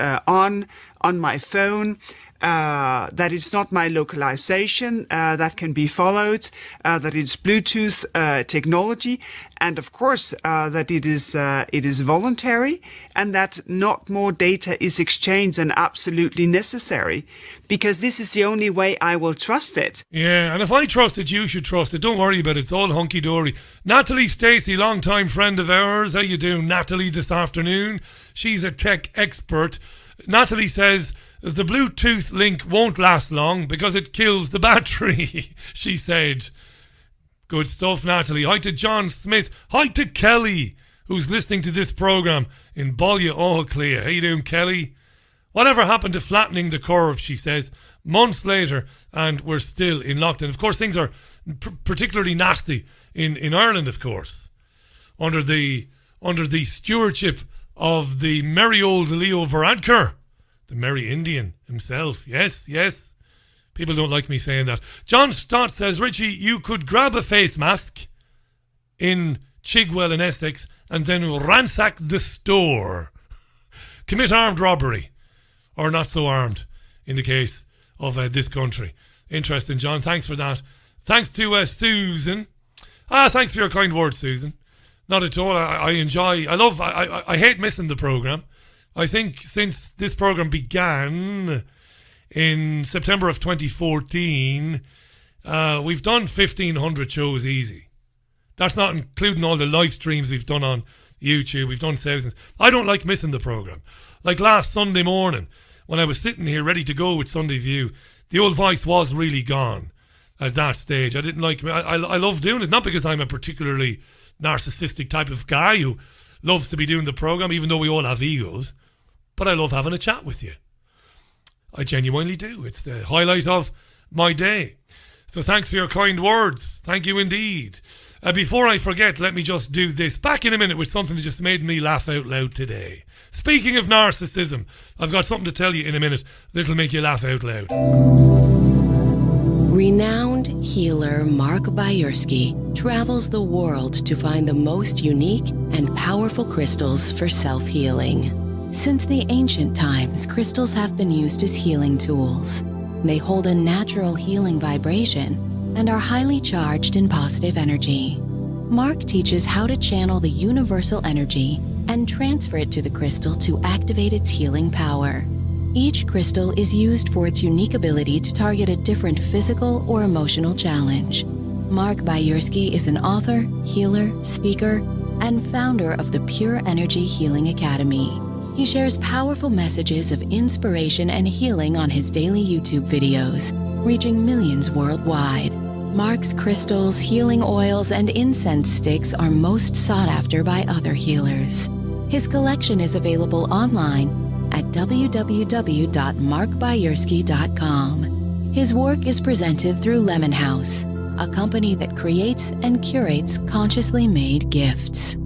on my phone, that it's not my localization, that can be followed, that it's Bluetooth technology, and of course that it is voluntary, and that not more data is exchanged than absolutely necessary, because this is the only way I will trust it. Yeah, and if I trust it, you should trust it. Don't worry about it. It's all hunky-dory. Natalie Stacey, long-time friend of ours. How you doing, Natalie, this afternoon? She's a tech expert. Natalie says the Bluetooth link won't last long because it kills the battery, she said. Good stuff, Natalie. Hi to John Smith. Hi to Kelly, who's listening to this programme in Ballyauclia. How you doing, Kelly? Whatever happened to flattening the curve, she says, months later, and we're still in lockdown. Of course, things are particularly nasty in Ireland, of course, under the stewardship of the merry old Leo Varadkar, the merry Indian himself. Yes, yes. People don't like me saying that. John Stott says, Richie, you could grab a face mask in Chigwell in Essex and then ransack the store. Commit armed robbery. Or not so armed in the case of this country. Interesting, John. Thanks for that. Thanks to Susan. Thanks for your kind words, Susan. Not at all. I hate missing the programme. I think since this programme began in September of 2014, we've done 1,500 shows easy. That's not including all the live streams we've done on YouTube. We've done thousands. I don't like missing the programme. Like last Sunday morning, when I was sitting here ready to go with Sunday View, the old voice was really gone. at that stage. I didn't like. I love doing it, not because I'm a particularly narcissistic type of guy who loves to be doing the program, even though we all have egos. But I love having a chat with you. I genuinely do. It's the highlight of my day. So thanks for your kind words. Thank you indeed. Before I forget, let me just do this. Back in a minute with something that just made me laugh out loud today. Speaking of narcissism, I've got something to tell you in a minute that'll make you laugh out loud. Renowned healer Mark Bayersky travels the world to find the most unique and powerful crystals for self-healing. Since the ancient times, crystals have been used as healing tools. They hold a natural healing vibration and are highly charged in positive energy. Mark teaches how to channel the universal energy and transfer it to the crystal to activate its healing power. Each crystal is used for its unique ability to target a different physical or emotional challenge. Mark Bayersky is an author, healer, speaker, and founder of the Pure Energy Healing Academy. He shares powerful messages of inspiration and healing on his daily YouTube videos, reaching millions worldwide. Mark's crystals, healing oils, and incense sticks are most sought after by other healers. His collection is available online at www.markbayersky.com. His work is presented through Lemon House, a company that creates and curates consciously made gifts.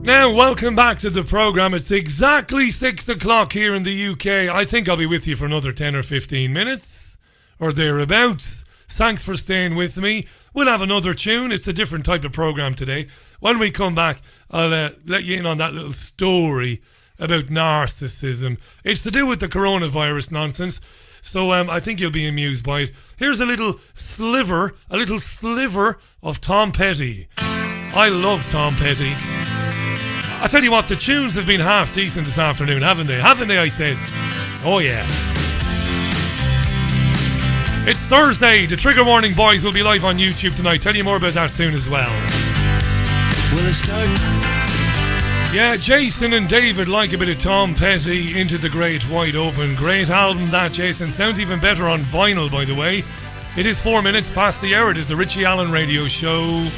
Now, welcome back to the programme. It's exactly 6 o'clock here in the UK. I think I'll be with you for another 10 or 15 minutes, or thereabouts. Thanks for staying with me. We'll have another tune. It's a different type of programme today. When we come back, I'll let you in on that little story about narcissism. It's to do with the coronavirus nonsense, so I think you'll be amused by it. Here's a little sliver of Tom Petty. I love Tom Petty. I tell you what, the tunes have been half decent this afternoon, haven't they? Haven't they, I said? Oh yeah. It's Thursday. The Trigger Warning Boys will be live on YouTube tonight. Tell you more about that soon as well. Yeah, Jason and David like a bit of Tom Petty, Into the Great Wide Open. Great album that, Jason. Sounds even better on vinyl, by the way. It is 4 minutes past the hour. It is the Richie Allen Radio Show.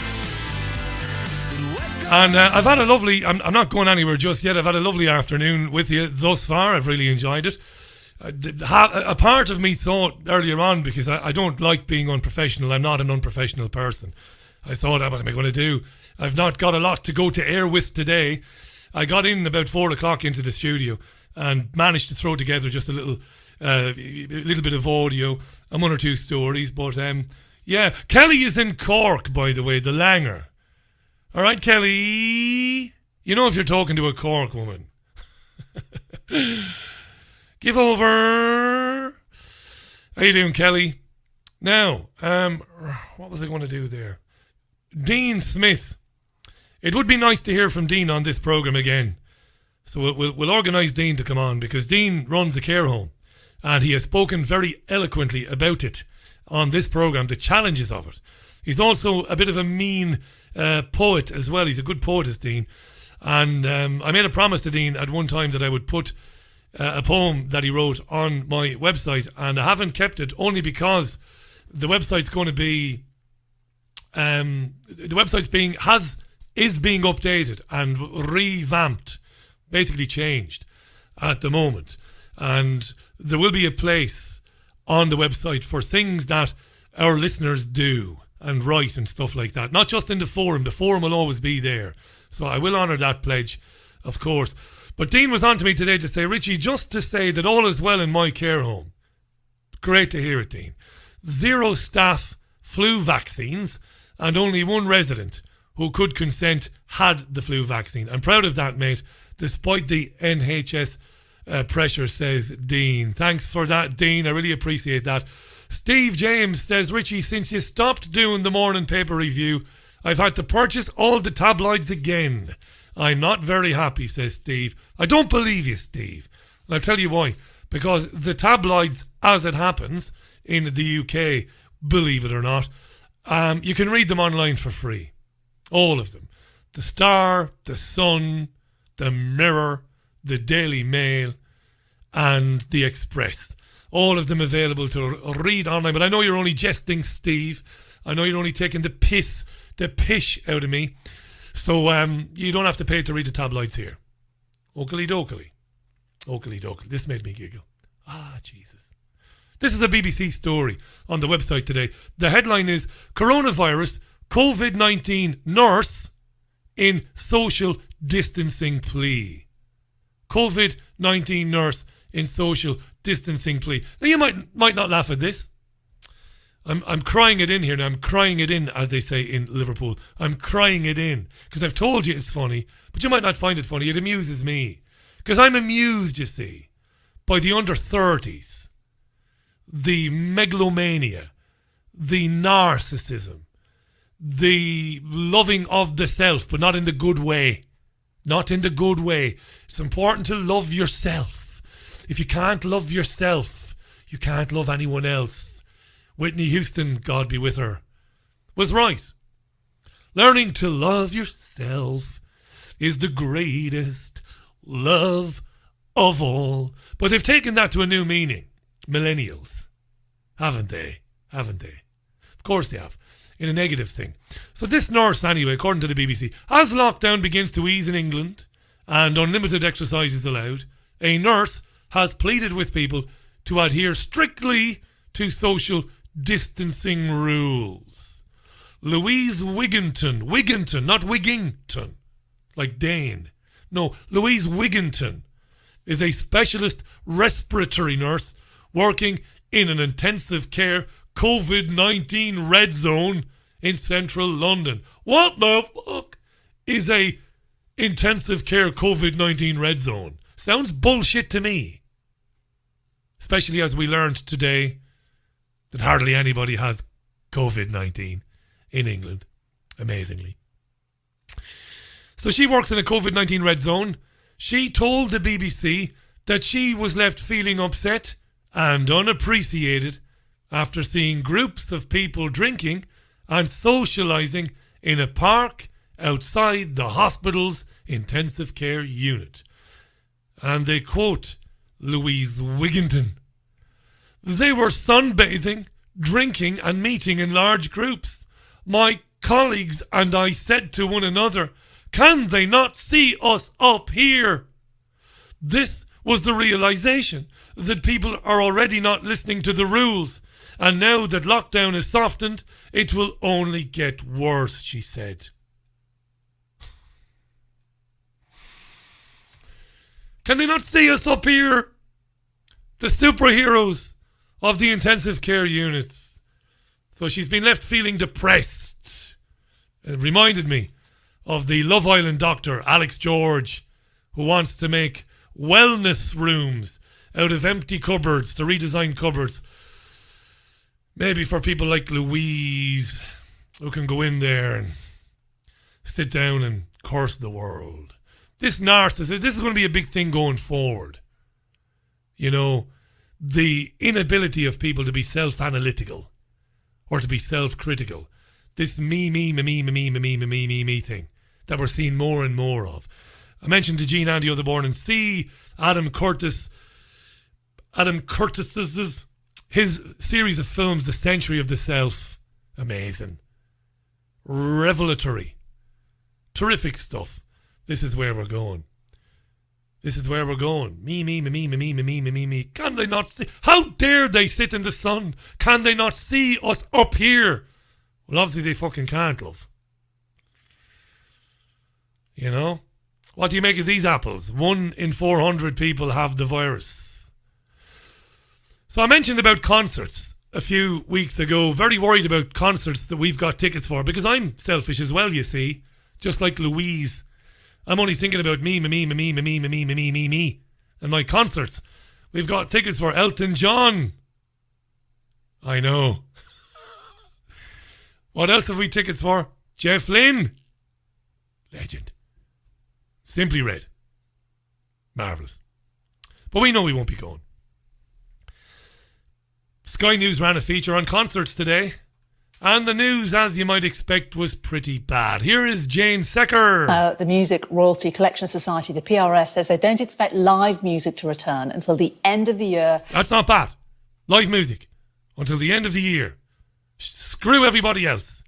And I've had a lovely... I'm not going anywhere just yet. I've had a lovely afternoon with you thus far. I've really enjoyed it. A part of me thought earlier on, because I don't like being unprofessional. I'm not an unprofessional person. I thought, what am I going to do? I've not got a lot to go to air with today. I got in about 4 o'clock into the studio and managed to throw together just a little bit of audio and one or two stories. But yeah, Kelly is in Cork, by the way, the Langer. All right, Kelly. You know if you're talking to a Cork woman. Give over. How you doing, Kelly? Now, what was I going to do there? Dean Smith. It would be nice to hear from Dean on this programme again. So we'll organise Dean to come on, because Dean runs a care home and he has spoken very eloquently about it on this programme, the challenges of it. He's also a bit of a mean poet as well. He's a good poet, is Dean. And I made a promise to Dean at one time that I would put a poem that he wrote on my website, and I haven't kept it only because the website's going to be is being updated and revamped, basically changed at the moment. And there will be a place on the website for things that our listeners do and write and stuff like that. Not just in the forum. The forum will always be there. So I will honour that pledge, of course. But Dean was on to me today to say, Richie, just to say that all is well in my care home. Great to hear it, Dean. 0 staff flu vaccines and only 1 resident who could consent had the flu vaccine. I'm proud of that, mate, despite the NHS pressure, says Dean. Thanks for that, Dean. I really appreciate that. Steve James says, Richie, since you stopped doing the morning paper review, I've had to purchase all the tabloids again. I'm not very happy, says Steve. I don't believe you, Steve. And I'll tell you why. Because the tabloids, as it happens, in the UK, believe it or not, you can read them online for free. All of them. The Star, the Sun, the Mirror, the Daily Mail, and The Express. All of them available to read online. But I know you're only jesting, Steve. I know you're only taking the piss out of me. So you don't have to pay to read the tabloids here. Oakley dokely. This made me giggle. Ah, Jesus. This is a BBC story on the website today. The headline is Coronavirus, COVID-19 nurse in social distancing plea. COVID-19 nurse in social distancing plea. Now you might not laugh at this. I'm crying it in here now. I'm crying it in, as they say in Liverpool. I'm crying it in because I've told you it's funny, but you might not find it funny. It amuses me because I'm amused, you see, by the under 30s, the megalomania, the narcissism, the loving of the self, but not in the good way. Not in the good way. It's important to love yourself. If you can't love yourself, you can't love anyone else. Whitney Houston, God be with her, was right. Learning to love yourself is the greatest love of all. But they've taken that to a new meaning. Millennials. Haven't they? Of course they have. In a negative thing. So this nurse, anyway, according to the BBC, as lockdown begins to ease in England and unlimited exercise is allowed, a nurse has pleaded with people to adhere strictly to social distancing rules. Louise Wigginton, not Wiggington, like Dane. No, Louise Wigginton is a specialist respiratory nurse working in an intensive care COVID-19 red zone in central London. What the fuck is a intensive care COVID-19 red zone? Sounds bullshit to me. Especially as we learned today that hardly anybody has COVID-19 in England, amazingly. So she works in a COVID-19 red zone. She told the BBC that she was left feeling upset and unappreciated after seeing groups of people drinking and socialising in a park outside the hospital's intensive care unit. And they quote Louise Wigginton. They were sunbathing, drinking and meeting in large groups. My colleagues and I said to one another, can they not see us up here? This was the realisation that people are already not listening to the rules. And now that lockdown is softened, it will only get worse, she said. Can they not see us up here? The superheroes of the intensive care units. So she's been left feeling depressed. It reminded me of the Love Island doctor, Alex George, who wants to make wellness rooms out of empty cupboards, to redesign cupboards. Maybe for people like Louise, who can go in there and sit down and curse the world. This narcissist, this is going to be a big thing going forward. You know, the inability of people to be self-analytical or to be self-critical. This me thing that we're seeing more and more of. I mentioned to Gene Andy Otherborn and see Adam Curtis's his series of films, The Century of the Self. Amazing. Revelatory. Terrific stuff. This is where we're going. Me. Can they not see? How dare they sit in the sun? Can they not see us up here? Well, obviously they fucking can't, love. You know? What do you make of these apples? 1 in 400 people have the virus. So I mentioned about concerts a few weeks ago. Very worried about concerts that we've got tickets for, because I'm selfish as well, you see. Just like Louise. I'm only thinking about me, and my concerts. We've got tickets for Elton John. I know. What else have we tickets for? Jeff Lynne. Legend. Simply Red. Marvellous. But we know we won't be going. Sky News ran a feature on concerts today. And the news, as you might expect, was pretty bad. Here is Jane Secker. The Music Royalty Collection Society, the PRS, says they don't expect live music to return until the end of the year. That's not bad. Live music until the end of the year. Screw everybody else.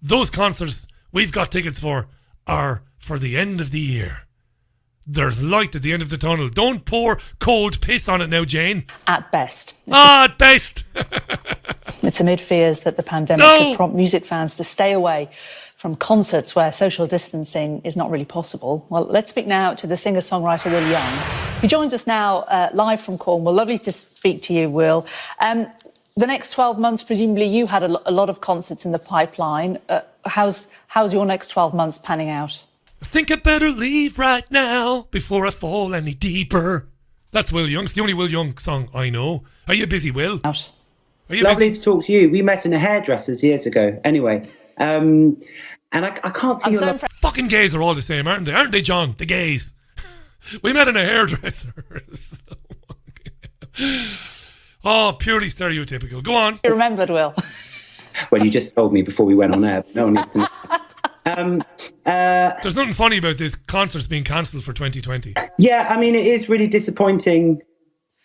Those concerts we've got tickets for are for the end of the year. There's light at the end of the tunnel. Don't pour cold piss on it now, Jane. At best. At best. It's amid fears that the pandemic could prompt music fans to stay away from concerts where social distancing is not really possible. Well, let's speak now to the singer-songwriter Will Young, who joins us now live from Cornwall. Lovely to speak to you, Will. The next 12 months, presumably you had a lot of concerts in the pipeline. How's your next 12 months panning out? I think I better leave right now before I fall any deeper. That's Will Young. It's the only Will Young song I know. Are you busy, Will? Out. Are you Lovely busy? to talk to you. We met in a hairdresser's years ago. Anyway, and I can't see your fucking gays are all the same, aren't they? Aren't they, John? The gays. We met in a hairdresser's. Oh, purely stereotypical. Go on. You remembered, Will. Well, you just told me before we went on air. No one needs to know. There's nothing funny about this concerts being cancelled for 2020. Yeah, I mean, it is really disappointing,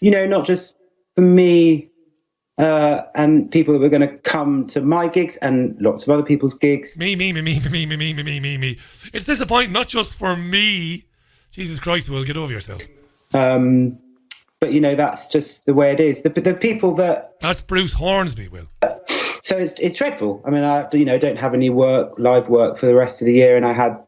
not just for me and people that were going to come to my gigs and lots of other people's gigs. Me. It's disappointing, not just for me. Jesus Christ, Will, get over yourself. But, that's just the way it is. The people that... That's Bruce Hornsby, Will. So it's dreadful. I mean, I don't have any live work for the rest of the year, and I had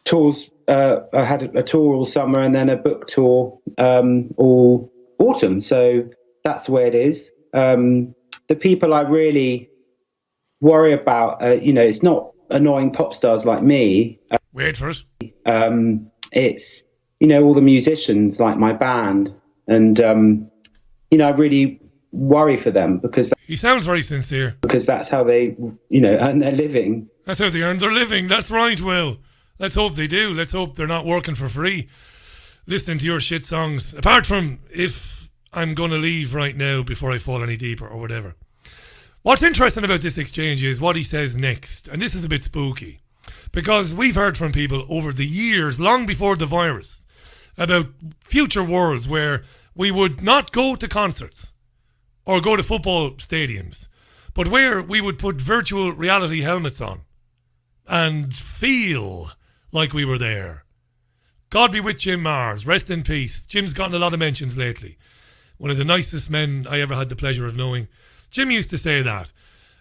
tours. I had a tour all summer and then a book tour all autumn. So that's the way it is. The people I really worry about, it's not annoying pop stars like me. Wait for it. It's all the musicians like my band, and I really worry for them because he sounds very sincere. Because that's how they, earn their living. That's how they earn their living. That's right, Will. Let's hope they do. Let's hope they're not working for free, listening to your shit songs. Apart from if I'm going to leave right now before I fall any deeper or whatever. What's interesting about this exchange is what he says next, and this is a bit spooky, because we've heard from people over the years, long before the virus, about future worlds where we would not go to concerts or go to football stadiums, but where we would put virtual reality helmets on and feel like we were there. God be with Jim Mars, rest in peace. Jim's gotten a lot of mentions lately. One of the nicest men I ever had the pleasure of knowing. Jim used to say that.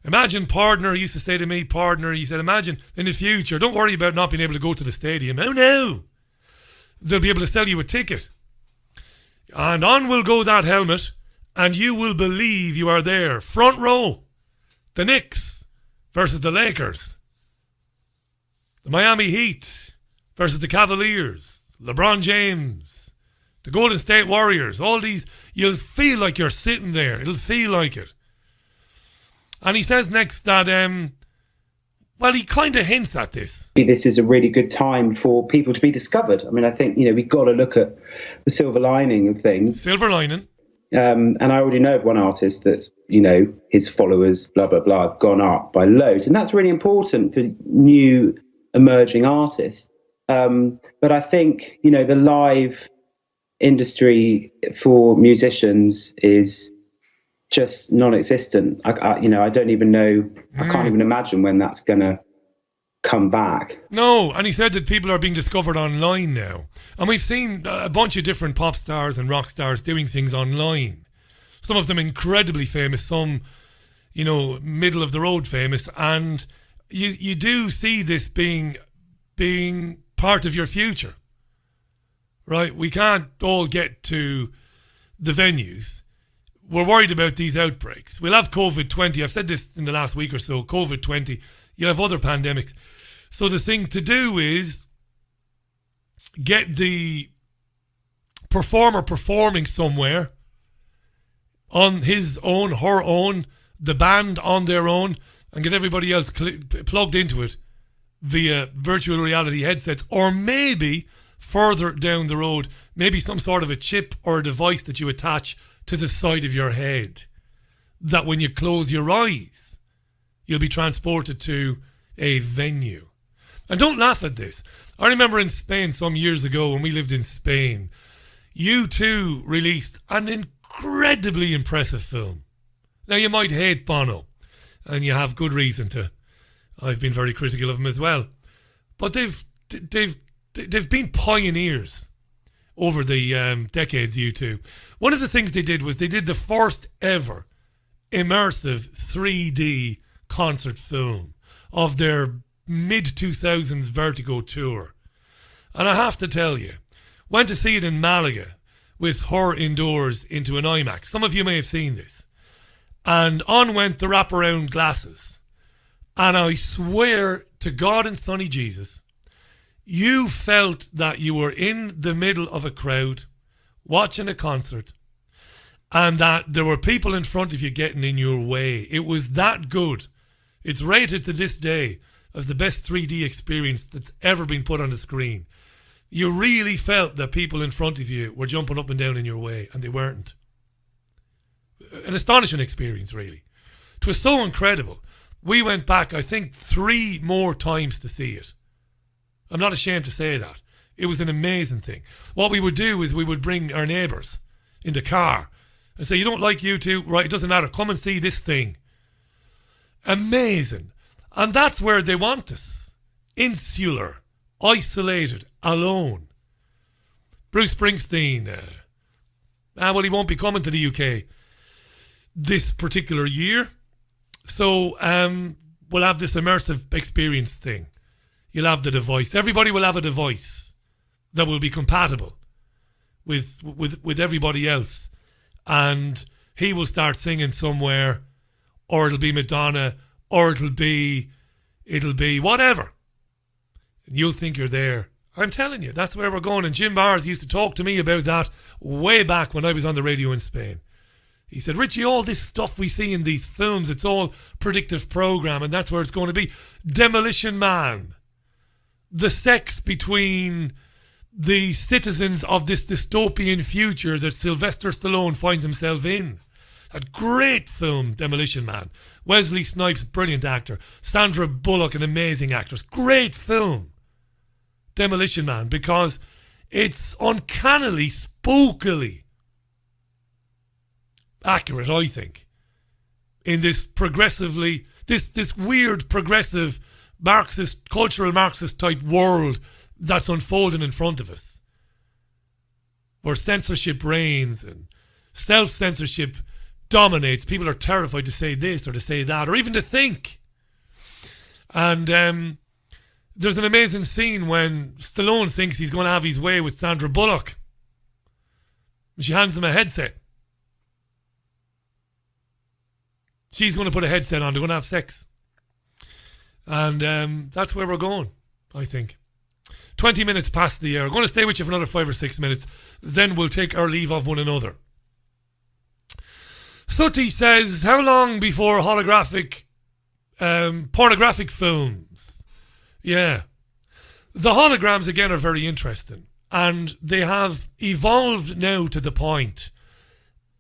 Imagine Partner, he used to say to me, Partner, he said, imagine in the future, don't worry about not being able to go to the stadium. Oh no! They'll be able to sell you a ticket. And on will go that helmet, and you will believe you are there. Front row. The Knicks versus the Lakers. The Miami Heat versus the Cavaliers. LeBron James. The Golden State Warriors. All these, you'll feel like you're sitting there. It'll feel like it. And he says next that, he kind of hints at this. This is a really good time for people to be discovered. I mean, I think, we've got to look at the silver lining of things. Silver lining. And I already know of one artist that's, his followers, blah, blah, blah, have gone up by loads. And that's really important for new emerging artists. But I think, the live industry for musicians is just non-existent. I don't even know, I can't even imagine when that's going to come back. No, and he said that people are being discovered online now. And we've seen a bunch of different pop stars and rock stars doing things online. Some of them incredibly famous, some, middle of the road famous. And you do see this being part of your future. Right? We can't all get to the venues. We're worried about these outbreaks. We'll have COVID-20. I've said this in the last week or so. COVID-20. You'll have other pandemics. So the thing to do is get the performer performing somewhere on his own, her own, the band on their own, and get everybody else plugged into it via virtual reality headsets, or maybe further down the road, maybe some sort of a chip or a device that you attach to the side of your head, that when you close your eyes, you'll be transported to a venue. And don't laugh at this. I remember in Spain some years ago when we lived in Spain, U2 released an incredibly impressive film. Now, you might hate Bono, and you have good reason to. I've been very critical of him as well. But they've been pioneers over the decades, U2. One of the things they did was they did the first ever immersive 3D concert film of their mid-2000s Vertigo tour. And I have to tell you, went to see it in Malaga with her indoors into an IMAX. Some of you may have seen this. And on went the wraparound glasses. And I swear to God and Sonny Jesus, you felt that you were in the middle of a crowd watching a concert and that there were people in front of you getting in your way. It was that good. It's rated to this day as the best 3D experience that's ever been put on the screen. You really felt that people in front of you were jumping up and down in your way, and they weren't. An astonishing experience, really. It was so incredible. We went back, I think, 3 more times to see it. I'm not ashamed to say that. It was an amazing thing. What we would do is we would bring our neighbours in the car and say, you don't like U2? Right, it doesn't matter. Come and see this thing. Amazing. And that's where they want us. Insular, isolated, alone. Bruce Springsteen, well, he won't be coming to the UK this particular year. So we'll have this immersive experience thing. You'll have the device. Everybody will have a device that will be compatible with everybody else. And he will start singing somewhere, or it'll be Madonna, or it'll be whatever. And you'll think you're there. I'm telling you, that's where we're going. And Jim Bars used to talk to me about that way back when I was on the radio in Spain. He said, Richie, all this stuff we see in these films, it's all predictive program, and that's where it's going to be. Demolition Man. The sex between the citizens of this dystopian future that Sylvester Stallone finds himself in. That great film, Demolition Man. Wesley Snipes, brilliant actor. Sandra Bullock, an amazing actress. Great film, Demolition Man, because it's uncannily, spookily accurate, I think, in this progressively, this weird progressive Marxist, cultural Marxist type world that's unfolding in front of us, where censorship reigns and self-censorship dominates. People are terrified to say this or to say that, or even to think. And there's an amazing scene when Stallone thinks he's going to have his way with Sandra Bullock. She hands him a headset. She's going to put a headset on. They're going to have sex. And that's where we're going, I think. 20 minutes past the hour. I'm going to stay with you for another 5 or 6 minutes. Then we'll take our leave of one another. Sooty says, how long before holographic pornographic films? Yeah. The holograms, again, are very interesting. And they have evolved now to the point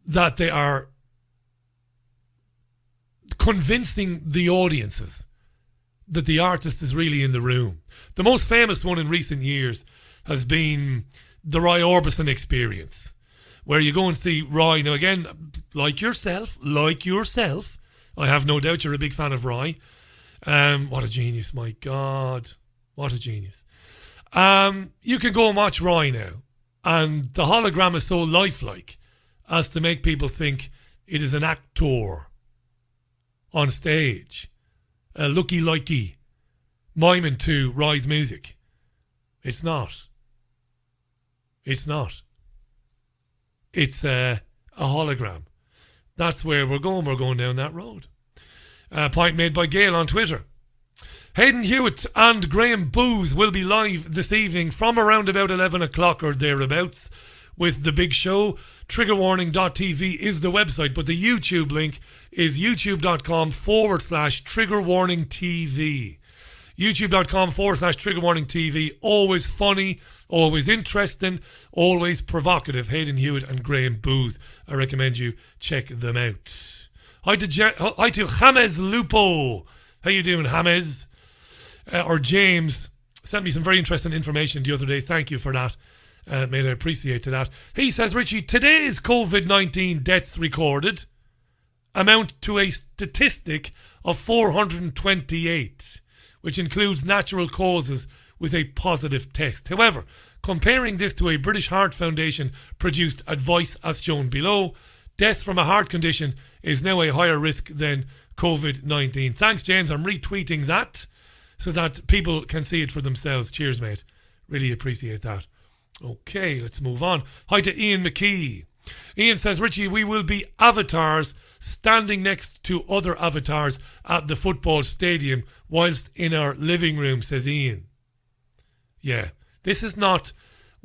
that they are convincing the audiences that the artist is really in the room. The most famous one in recent years has been the Roy Orbison experience, where you go and see Roy. Now again, like yourself, I have no doubt you're a big fan of Roy. What a genius, my God. What a genius. You can go and watch Roy now, and the hologram is so lifelike as to make people think it is an actor on stage, looky-likey, miming to Roy's music. It's not. It's not. It's a hologram. That's where we're going. We're going down that road. Point made by Gail on Twitter. Hayden Hewitt and Graham Booth will be live this evening from around about 11 o'clock or thereabouts with The Big Show. Triggerwarning.tv is the website, but the YouTube link is youtube.com/triggerwarningtv. youtube.com/triggerwarningtv. Always funny, always interesting, always provocative. Hayden Hewitt and Graham Booth. I recommend you check them out. Hi to James Lupo How you doing, James? Or James sent me some very interesting information the other day. Thank you for that. Mate, I appreciate that. He says, Richie, today's COVID-19 deaths recorded amount to a statistic of 428, which includes natural causes with a positive test. However, comparing this to a British Heart Foundation produced advice as shown below, death from a heart condition is now a higher risk than COVID-19. Thanks, James. I'm retweeting that so that people can see it for themselves. Cheers, mate. Really appreciate that. Okay, let's move on. Hi to Ian McKee. Ian says, Richie, we will be avatars standing next to other avatars at the football stadium whilst in our living room, says Ian. Yeah, this is not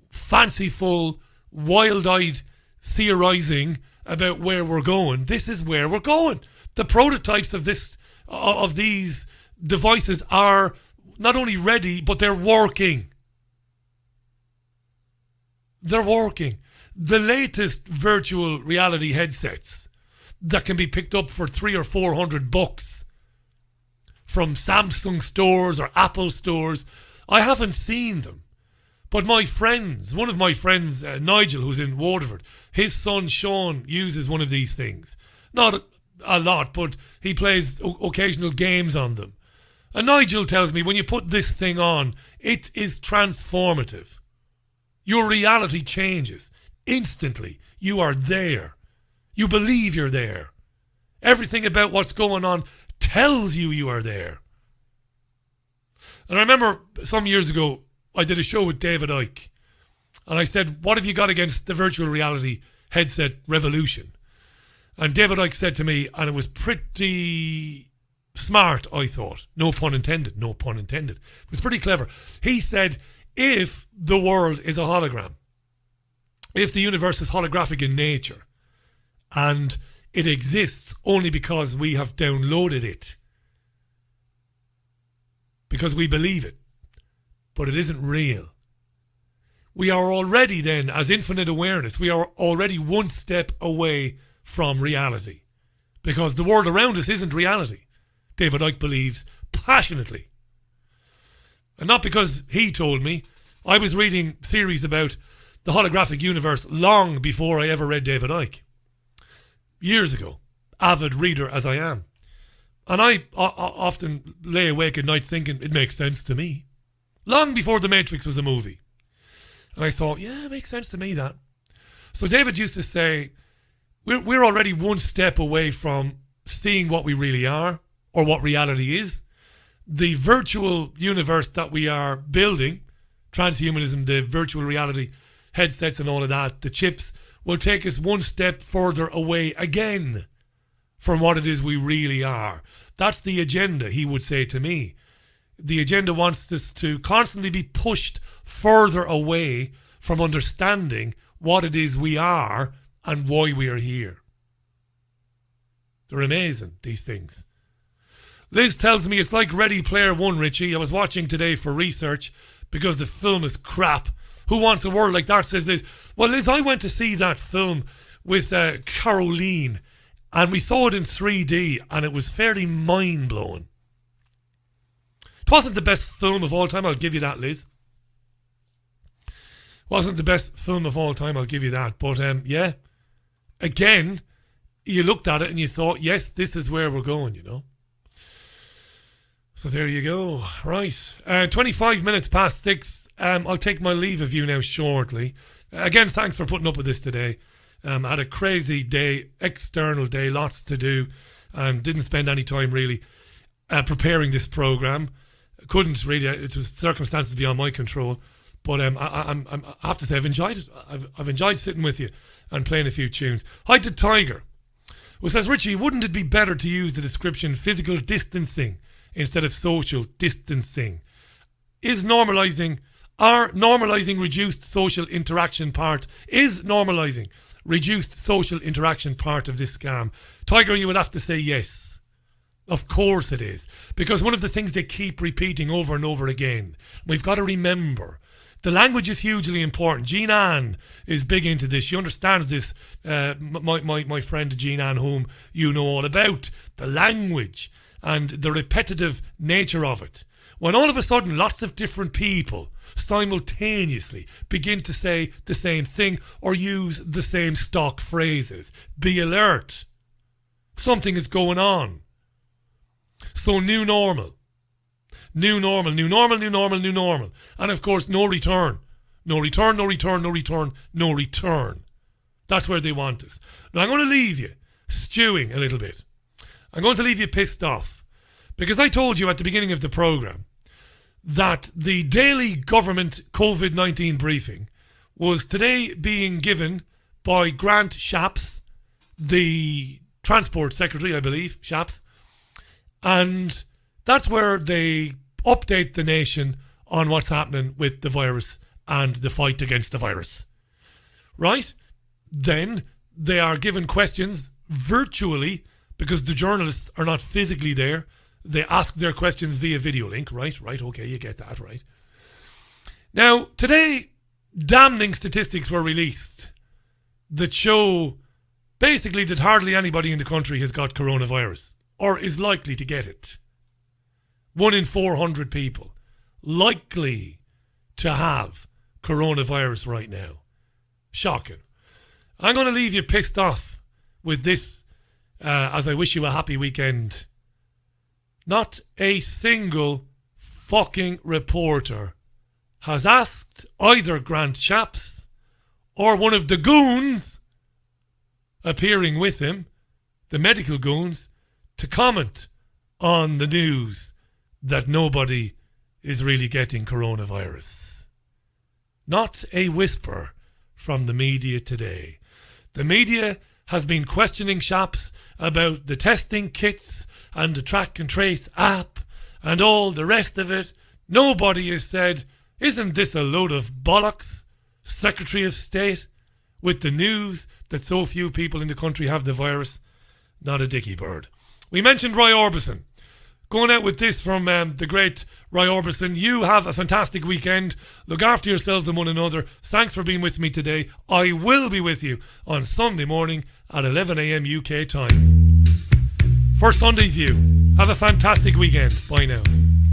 fanciful, wild-eyed theorising about where we're going. This is where we're going. The prototypes of these devices are not only ready, but they're working. They're working. The latest virtual reality headsets that can be picked up for $300 or $400 from Samsung stores or Apple stores, I haven't seen them. But my friends, one of my friends, Nigel, who's in Waterford, his son Sean uses one of these things. Not a lot, but he plays occasional games on them. And Nigel tells me when you put this thing on, it is transformative. Your reality changes. Instantly, you are there. You believe you're there. Everything about what's going on tells you are there. And I remember some years ago, I did a show with David Icke. And I said, what have you got against the virtual reality headset revolution? And David Icke said to me, and it was pretty smart, I thought. No pun intended, no pun intended. It was pretty clever. He said, if the world is a hologram, if the universe is holographic in nature, and it exists only because we have downloaded it, because we believe it, but it isn't real, we are already then, as infinite awareness, we are already one step away from reality. Because the world around us isn't reality. David Icke believes passionately. And not because he told me. I was reading theories about the holographic universe long before I ever read David Icke. Years ago. Avid reader as I am. And I often lay awake at night thinking it makes sense to me. Long before The Matrix was a movie. And I thought, yeah, it makes sense to me, that. So David used to say, we're already one step away from seeing what we really are, or what reality is. The virtual universe that we are building, transhumanism, the virtual reality headsets and all of that, the chips, will take us one step further away again from what it is we really are. That's the agenda, he would say to me. The agenda wants us to constantly be pushed further away from understanding what it is we are and why we are here. They're amazing, these things. Liz tells me it's like Ready Player One, Richie. I was watching today for research because the film is crap. Who wants a world like that, says Liz. Well, Liz, I went to see that film with Caroline, and we saw it in 3D, and it was fairly mind-blowing. It wasn't the best film of all time, I'll give you that, Liz. Wasn't the best film of all time, I'll give you that. But, yeah, again, you looked at it and you thought, yes, this is where we're going, you know. So there you go. Right. 25 minutes past 6. I'll take my leave of you now shortly. Again, thanks for putting up with this today. I had a crazy day, external day, lots to do, and didn't spend any time really preparing this programme. Couldn't really, it was circumstances beyond my control. But I have to say, I've enjoyed it. I've enjoyed sitting with you and playing a few tunes. Hi to Tiger, who says, Richie, wouldn't it be better to use the description physical distancing instead of social distancing? Is normalising reduced social interaction part of this scam? Tiger, you would have to say yes. Of course it is. Because one of the things they keep repeating over and over again, we've got to remember The language is hugely important. Jean Ann is big into this. She understands this. My friend Jean Ann, whom you know all about. The language and the repetitive nature of it. When all of a sudden lots of different people simultaneously begin to say the same thing or use the same stock phrases, be alert. Something is going on. So new normal. New normal, new normal, new normal, new normal. And of course, no return. No return, no return, no return, no return. That's where they want us. Now, I'm going to leave you stewing a little bit. I'm going to leave you pissed off. Because I told you at the beginning of the programme that the daily government COVID-19 briefing was today being given by Grant Shapps, the Transport Secretary, I believe, Shapps. And that's where they update the nation on what's happening with the virus and the fight against the virus. Right? Then they are given questions virtually because the journalists are not physically there. They ask their questions via video link. Right, okay, you get that, right. Now, today, damning statistics were released that show basically that hardly anybody in the country has got coronavirus or is likely to get it. 1 in 400 people likely to have coronavirus right now. Shocking. I'm going to leave you pissed off with this as I wish you a happy weekend. Not a single fucking reporter has asked either Grant Shapps or one of the goons appearing with him, the medical goons, to comment on the news that nobody is really getting coronavirus. Not a whisper from the media today. The media has been questioning Shapps about the testing kits and the track and trace app and all the rest of it. Nobody has said, isn't this a load of bollocks, Secretary of State, with the news that so few people in the country have the virus? Not a dicky bird. We mentioned Roy Orbison. Going out with this from the great Roy Orbison. You have a fantastic weekend. Look after yourselves and one another. Thanks for being with me today. I will be with you on Sunday morning at 11 a.m. UK time. For Sunday View, have a fantastic weekend. Bye now.